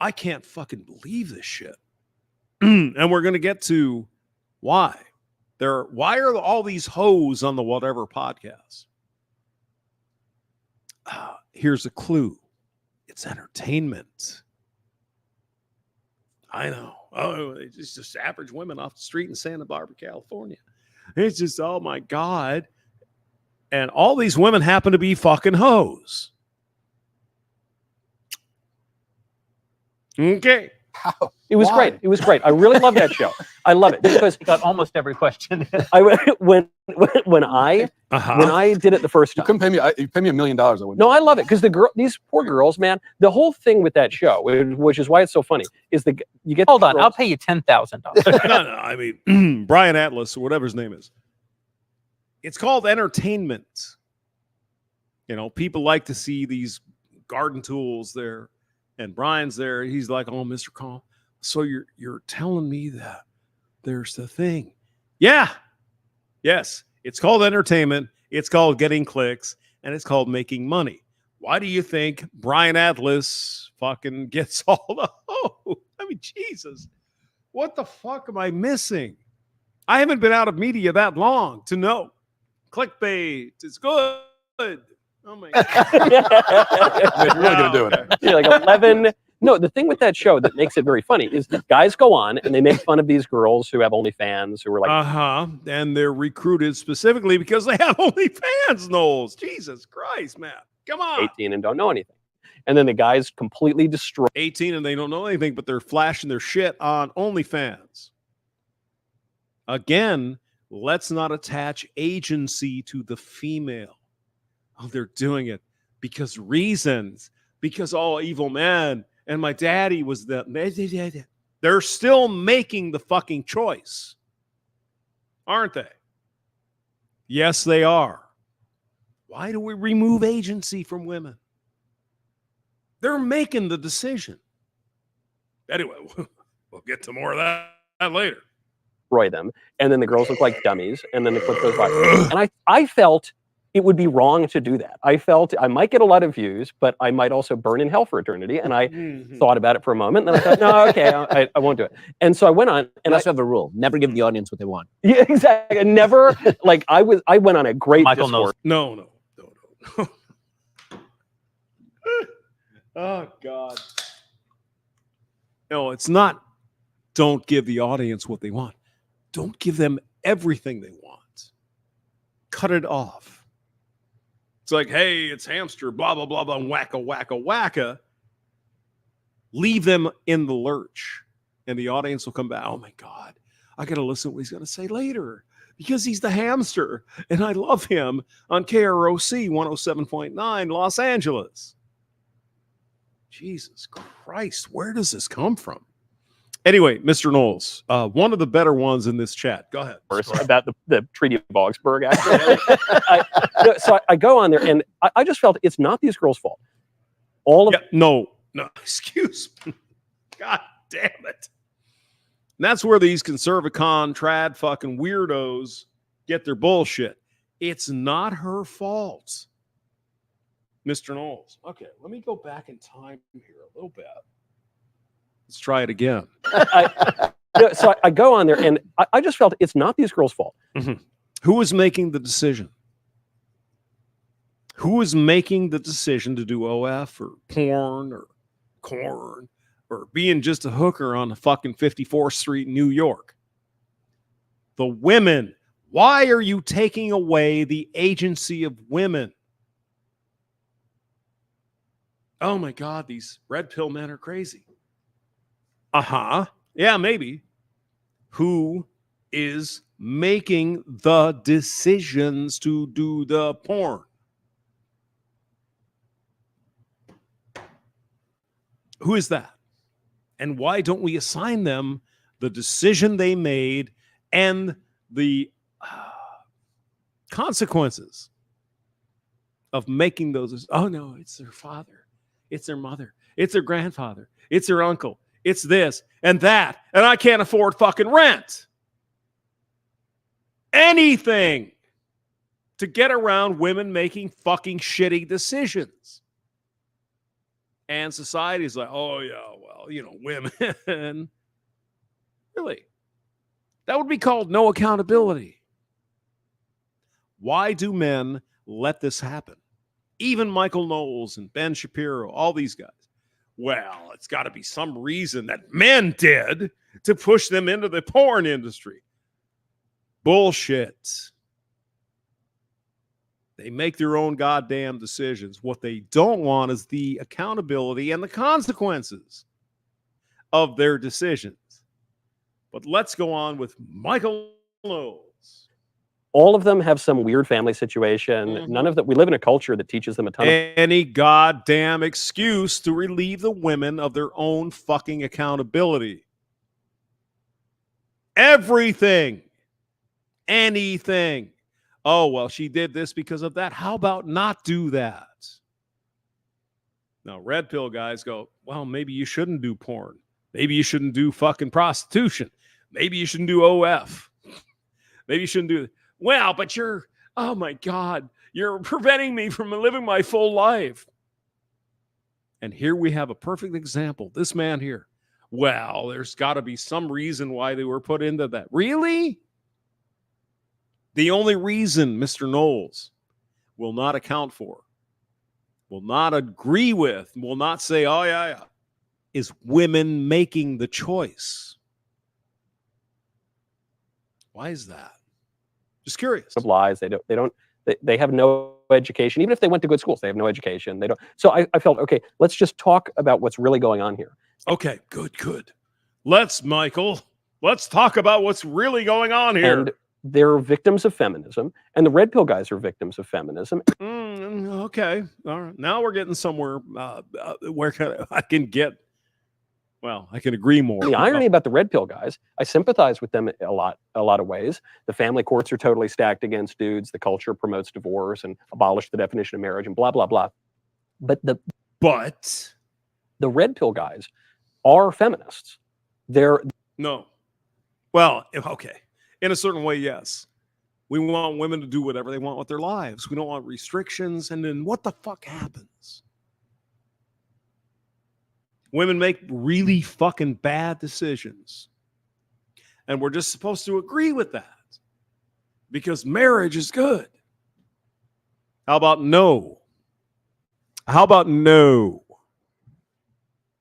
I can't fucking believe this shit. And we're going to get to why. Why are all these hoes on the Whatever podcast? Here's a clue. It's entertainment. I know. Oh, it's just average women off the street in Santa Barbara, California. It's just, oh my God. And all these women happen to be fucking hoes. Okay. It was Why? great. It was great. I really love that show. I love it because Got almost every question. when I did it the first You time. couldn't pay me. You pay me $1 million. I wouldn't. No, I love it because these poor girls, man. The whole thing with that show, which is why it's so funny, is you get. Hold on, I'll pay you $10,000. No, I mean, Brian Atlas or whatever his name is. It's called entertainment. You know, people like to see these garden tools there, and Brian's there. He's like, "Oh, Mr. Calm, so you're telling me that there's the thing?" Yeah, yes. It's called entertainment. It's called getting clicks, and it's called making money. Why do you think Brian Atlas fucking gets all the? Oh, I mean, Jesus, what the fuck am I missing? I haven't been out of media that long to know. Clickbait is good. Oh my God. You're really gonna do it. Yeah, like 11. No, the thing with that show that makes it very funny is that guys go on and they make fun of these girls who have OnlyFans, who are like, and they're recruited specifically because they have OnlyFans, Knowles. Jesus Christ, man. Come on. 18 and don't know anything. And then the guys completely destroy. 18 and they don't know anything, but they're flashing their shit on OnlyFans. Again, let's not attach agency to the female. Oh, they're doing it because reasons. Because, oh, evil man. And my daddy was the. They're still making the fucking choice. Aren't they? Yes, they are. Why do we remove agency from women? They're making the decision. Anyway, we'll get to more of that later. Destroy them, and then the girls look like dummies, and then the clip goes by. And I felt it would be wrong to do that. I felt I might get a lot of views, but I might also burn in hell for eternity. And I thought about it for a moment, and then I thought, no, okay, I won't do it. And so I went on, and I also have a rule: never give the audience what they want. yeah, exactly. And never like I went on a great Michael discourse. knows. No. Oh, God. No, it's not don't give the audience what they want. Don't give them everything they want. Cut it off. It's like, hey, it's Hamster, blah, blah, blah, blah, wacka, wacka, wacka. Leave them in the lurch. And the audience will come back. Oh, my God. I got to listen to what he's going to say later. Because he's the Hamster. And I love him on KROC 107.9 Los Angeles. Jesus Christ. Where does this come from? Anyway, Mr. Knowles, one of the better ones in this chat. Go ahead. About the Treaty of Augsburg, actually. So I go on there, and I just felt it's not these girls' fault. No, excuse me. God damn it. And that's where these conservacon, trad fucking weirdos get their bullshit. It's not her fault, Mr. Knowles. Okay, let me go back in time here a little bit. Let's try it again. So I go on there, and I just felt it's not these girls' fault. Mm-hmm. Who is making the decision? Who is making the decision to do OF or porn or corn or being just a hooker on the fucking 54th Street in New York? The women. Why are you taking away the agency of women? Oh my God, these red pill men are crazy. Yeah, maybe. Who is making the decisions to do the porn? Who is that? And why don't we assign them the decision they made and the consequences of making those? Oh, no, it's their father. It's their mother. It's their grandfather. It's their uncle. It's this and that. And I can't afford fucking rent. Anything to get around women making fucking shitty decisions. And society is like, oh, yeah, well, you know, women. Really? That would be called no accountability. Why do men let this happen? Even Michael Knowles and Ben Shapiro, all these guys. Well, it's got to be some reason that men did to push them into the porn industry. Bullshit. They make their own goddamn decisions. What they don't want is the accountability and the consequences of their decisions. But let's go on with Michael Knowles. All of them have some weird family situation. None of that. We live in a culture that teaches them a ton of Any goddamn excuse to relieve the women of their own fucking accountability. Everything. Anything. Oh, well, she did this because of that. How about not do that? Now, red pill guys go, well, maybe you shouldn't do porn. Maybe you shouldn't do fucking prostitution. Maybe you shouldn't do OF. Maybe you shouldn't do it. Well, but you're, oh my God, you're preventing me from living my full life. And here we have a perfect example. This man here. Well, there's got to be some reason why they were put into that. Really? The only reason Mr. Knowles will not account for, will not agree with, will not say, oh, yeah, is women making the choice. Why is that? Just curious. lies. They have no education. Even if they went to good schools, they have no education. They don't. So I felt, okay, let's just talk about what's really going on here. Okay, good. Let's talk about what's really going on here. And they're victims of feminism, and the red pill guys are victims of feminism. Okay, all right. Now we're getting somewhere where I can get. Well, I can agree more. The irony about the red pill guys, I sympathize with them a lot of ways. The family courts are totally stacked against dudes. The culture promotes divorce and abolished the definition of marriage and blah blah blah. But the red pill guys are feminists. No. Well, okay. In a certain way, yes. We want women to do whatever they want with their lives. We don't want restrictions. And then what the fuck happens? Women make really fucking bad decisions. And we're just supposed to agree with that. Because marriage is good. How about no? How about no?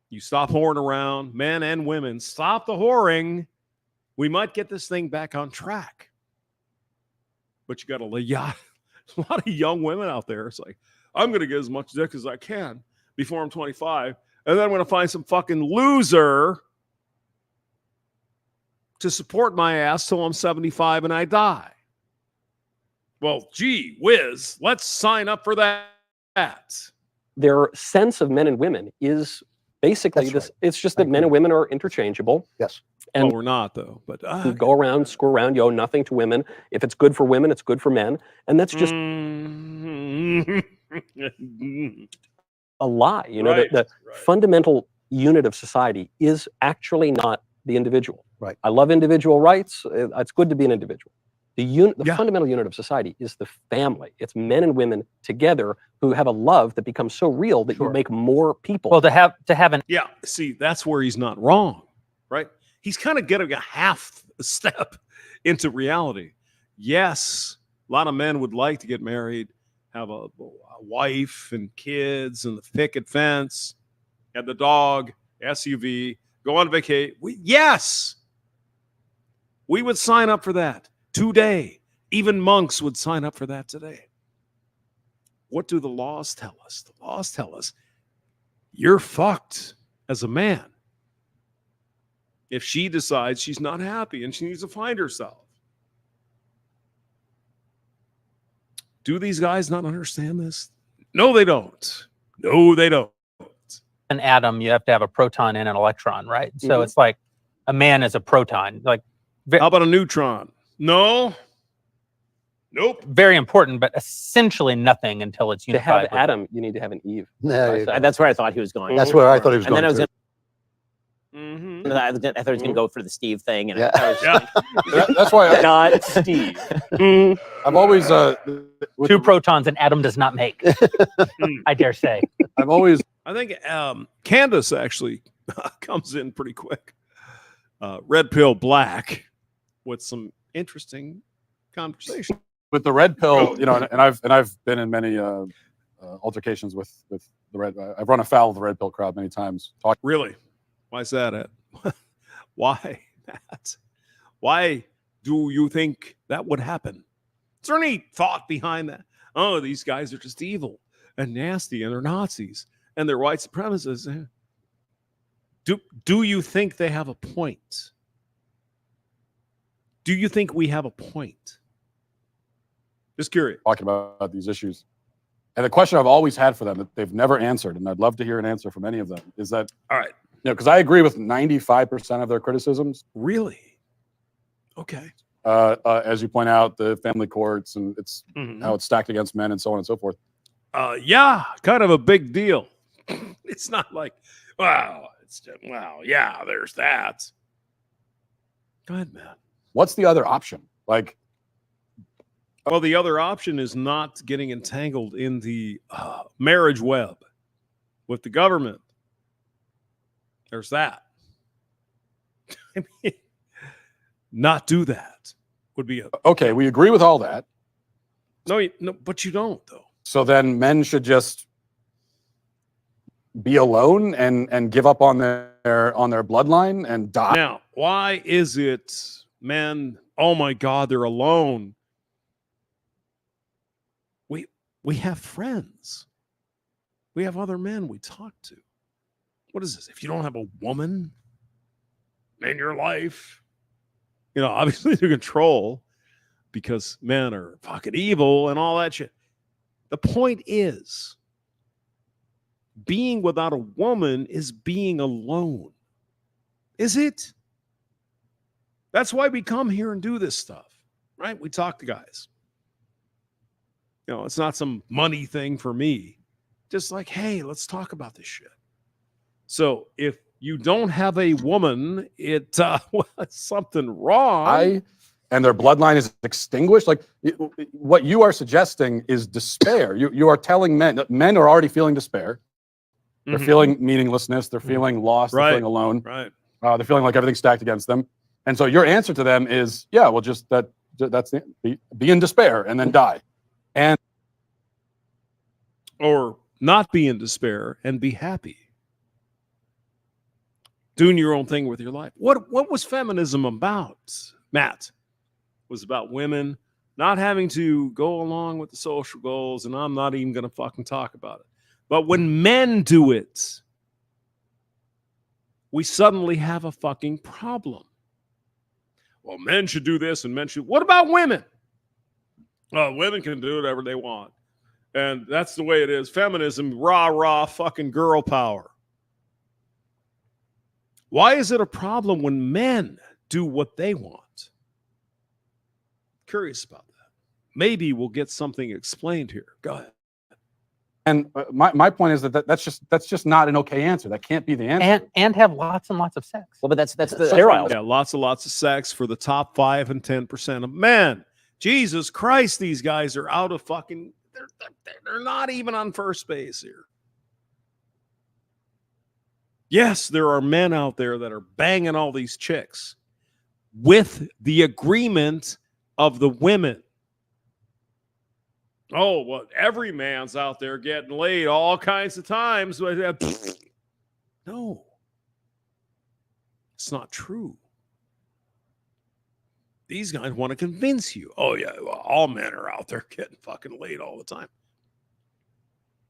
You stop whoring around, men and women. Stop the whoring. We might get this thing back on track. But you got a lot of young women out there. It's like, I'm going to get as much dick as I can before I'm 25. And then I'm going to find some fucking loser to support my ass till I'm 75 and I die. Well, gee whiz, let's sign up for that. Their sense of men and women is basically That's this. right. It's just that men and women are interchangeable. Yes. And Well, we're not, though. But you go around, screw around, you owe nothing to women. If it's good for women, it's good for men. And that's just a lie. You know, Right, the fundamental unit of society is actually not the individual. Right. I love individual rights. It's good to be an individual. The Yeah. fundamental unit of society is the family. It's men and women together who have a love that becomes so real that you make more people. Well, to have an Yeah, see, that's where he's not wrong, right? He's kind of getting a half step into reality. Yes, a lot of men would like to get married, have a wife and kids and the picket fence and the dog, SUV, go on vacation. Yes, we would sign up for that today. Even monks would sign up for that today. What do the laws tell us? The laws tell us you're fucked as a man if she decides she's not happy and she needs to find herself. Do these guys not understand this? No, they don't. No, they don't. an atom, you have to have a proton and an electron, right? So it's like a man is a proton. Like, How about a neutron? No. Nope. very important, but essentially nothing until it's to unified. have with- Adam, you need to have an Eve. There you go. That's where I thought he was going. That's where I thought he was and going. then I was to. gonna, Mm-hmm. I thought he was gonna go for the Steve thing, and Yeah. I was That's why not Steve. I've always Two protons an atom does not make. I dare say. I've always I think Candace actually comes in pretty quick. Red pill black with some interesting conversation. with the red pill, you know, and I've been in many altercations with the red. I've run afoul of the red pill crowd many times. Really? Why is that? Why that? Why Do you think that would happen? Is there any thought behind that? Oh, these guys are just evil and nasty and they're Nazis and they're white supremacists. Do you think they have a point? Do you think we have a point? Just curious. Talking about these issues. And the question I've always had for them that they've never answered, and I'd love to hear an answer from any of them, is that, All right. because I agree with 95% of their criticisms. Really? Okay. As you point out, the family courts and it's Mhm. how it's stacked against men and so on and so forth. Yeah, kind of a big deal. It's not like, wow, it's just, wow, yeah, there's that. Go ahead, man. What's the other option? Like, Well, the other option is not getting entangled in the marriage web with the government. There's that. I mean, not do that would be a okay, we agree with all that. no, but you don't though. So then men should just be alone and give up on their bloodline and die. Now, why is it men? Oh my God, they're alone. We have friends. We have other men we talk to. What is this? If you don't have a woman in your life, obviously to control because men are fucking evil and all that shit. The point is, being without a woman is being alone. Is it? That's why we come here and do this stuff, right? We talk to guys. It's not some money thing for me. Just like, hey, let's talk about this shit. So if you don't have a woman, it's something wrong. And their bloodline is extinguished. Like what you are suggesting is despair. You are telling men are already feeling despair. They're feeling meaninglessness. They're feeling lost. Right. They're feeling alone. Right. They're feeling like everything's stacked against them. And so your answer to them is, yeah, well, just that's be in despair and then die. And or not be in despair and be happy. Doing your own thing with your life. What was feminism about, Matt? It was about women not having to go along with the social goals, and I'm not even going to fucking talk about it. But when men do it, we suddenly have a fucking problem. Well, men should do this and men should. What about women? Oh, women can do whatever they want. And that's the way it is. Feminism, rah, fucking girl power. Why is it a problem when men do what they want? Curious about that. Maybe we'll get something explained here. Go ahead. And my point is that's just not an okay answer. That can't be the answer. And have lots and lots of sex. Well, but that's the sterile. Yeah, lots and lots of sex for the top 5 and 10% of men. Jesus Christ, these guys are out of fucking. They're not even on first base here. Yes, there are men out there that are banging all these chicks with the agreement of the women. Oh, well, every man's out there getting laid all kinds of times. No, it's not true. These guys want to convince you. Oh, yeah, well, all men are out there getting fucking laid all the time.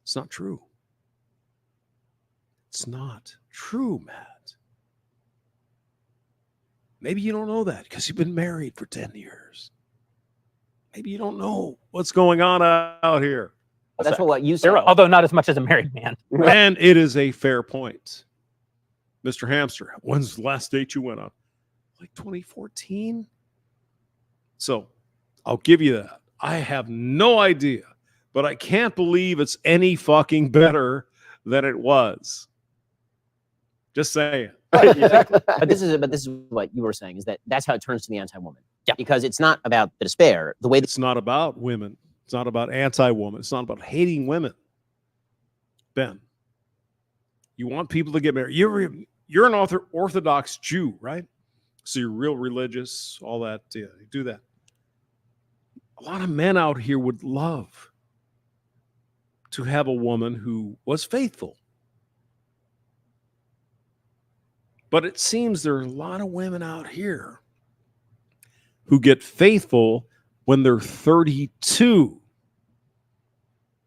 It's not true. It's not true, Matt. Maybe you don't know that because you've been married for 10 years. Maybe you don't know what's going on out here. That's what you said. Although not as much as a married man. And it is a fair point. Mr. Hamster, when's the last date you went on? Like 2014? So I'll give you that. I have no idea, but I can't believe it's any fucking better than it was. Just saying. But this is what you were saying, is that's how it turns to the anti-woman. Yeah. Because it's not about the despair. The way It's not about women. It's not about anti-woman. It's not about hating women. Ben, you want people to get married. You're an Orthodox Jew, right? So you're real religious, all that. Yeah, you do that. A lot of men out here would love to have a woman who was faithful. But it seems there are a lot of women out here who get faithful when they're 32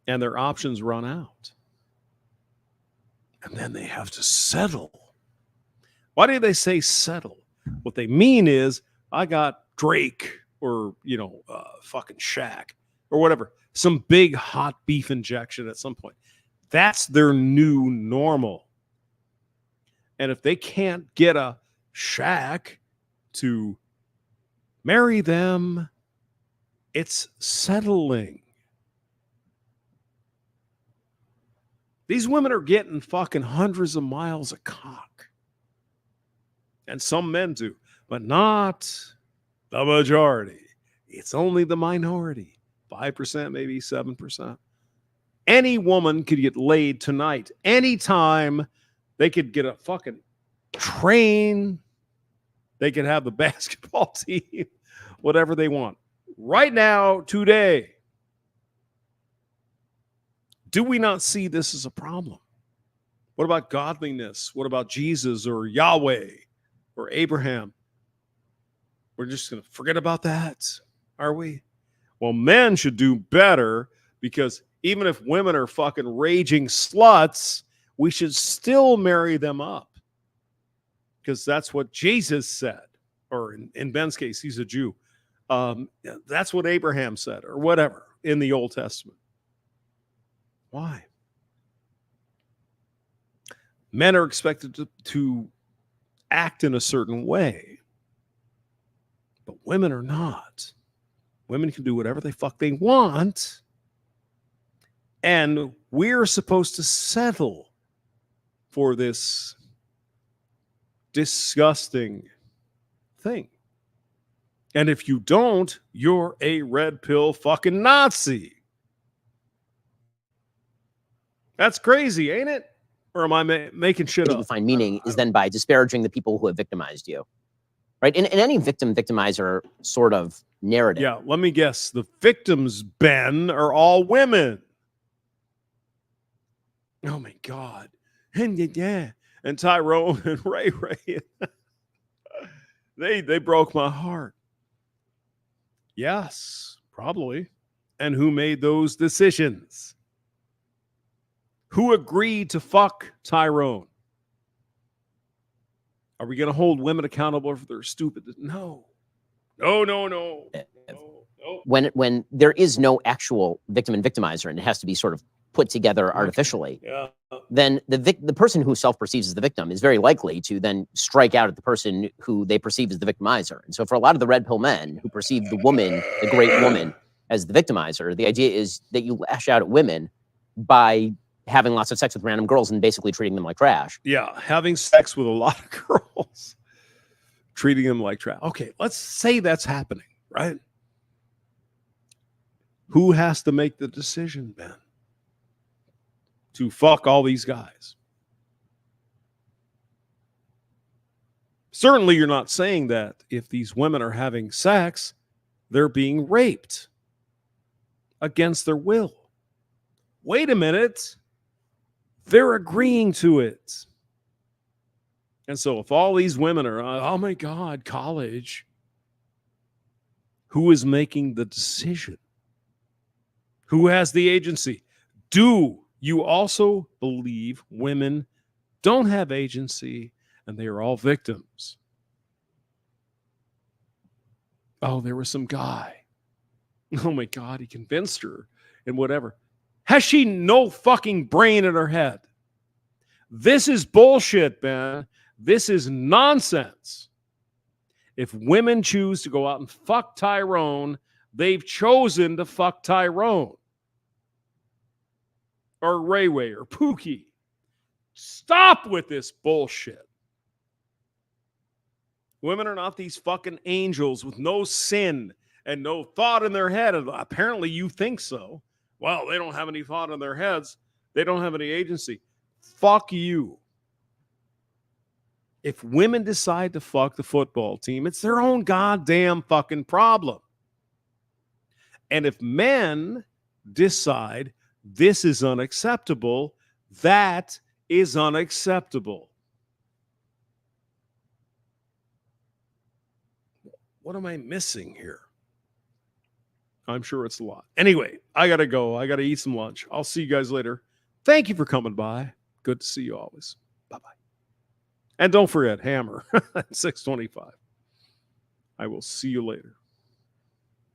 and their options run out. And then they have to settle. Why do they say settle? What they mean is, I got Drake or, fucking Shaq or whatever, some big hot beef injection at some point. That's their new normal. And if they can't get a Shaq to marry them, it's settling. These women are getting fucking hundreds of miles of cock. And some men do, but not the majority. It's only the minority. 5%, maybe 7%. Any woman could get laid tonight. Anytime. They could get a fucking train. They could have the basketball team. Whatever they want. Right now, today. Do we not see this as a problem? What about godliness? What about Jesus or Yahweh or Abraham? We're just going to forget about that, are we? Well, men should do better, because even if women are fucking raging sluts, we should still marry them up, because that's what Jesus said. Or in Ben's case, he's a Jew. That's what Abraham said, or whatever, in the Old Testament. Why? Men are expected to act in a certain way, but women are not. Women can do whatever the fuck they want, and we're supposed to settle for this disgusting thing. And if you don't, you're a red pill fucking Nazi. That's crazy, ain't it? Or am I making shit up? You find meaning is then by disparaging the people who have victimized you, right? In any victim-victimizer sort of narrative. Yeah, let me guess. The victims, Ben, are all women. Oh my God. And Tyrone and Ray. They broke my heart. Yes, probably. And who made those decisions? Who agreed to fuck Tyrone? Are we going to hold women accountable for their stupid? No. When there is no actual victim and victimizer, and it has to be sort of put together artificially, then the person who self-perceives as the victim is very likely to then strike out at the person who they perceive as the victimizer. And so for a lot of the red pill men who perceive the woman, the great woman, as the victimizer, the idea is that you lash out at women by having lots of sex with random girls and basically treating them like trash. Yeah, having sex with a lot of girls, treating them like trash. Okay, let's say that's happening, right? Who has to make the decision, Ben, to fuck all these guys? Certainly you're not saying that if these women are having sex, they're being raped against their will. Wait a minute. They're agreeing to it. And so if all these women are, oh my God, college, who is making the decision? Who has the agency? Do you also believe women don't have agency and they are all victims? Oh, there was some guy. Oh my God, he convinced her and whatever. Has she no fucking brain in her head? This is bullshit, Ben. This is nonsense. If women choose to go out and fuck Tyrone, they've chosen to fuck Tyrone. Or Rayway or Pookie. Stop with this bullshit. Women are not these fucking angels with no sin and no thought in their head. Apparently you think so. Well, they don't have any thought in their heads. They don't have any agency. Fuck you. If women decide to fuck the football team, it's their own goddamn fucking problem. And if men decide this is unacceptable, that is unacceptable. What am I missing here? I'm sure it's a lot. Anyway, I got to go. I got to eat some lunch. I'll see you guys later. Thank you for coming by. Good to see you always. Bye-bye. And don't forget, Hammer at 6:25. I will see you later.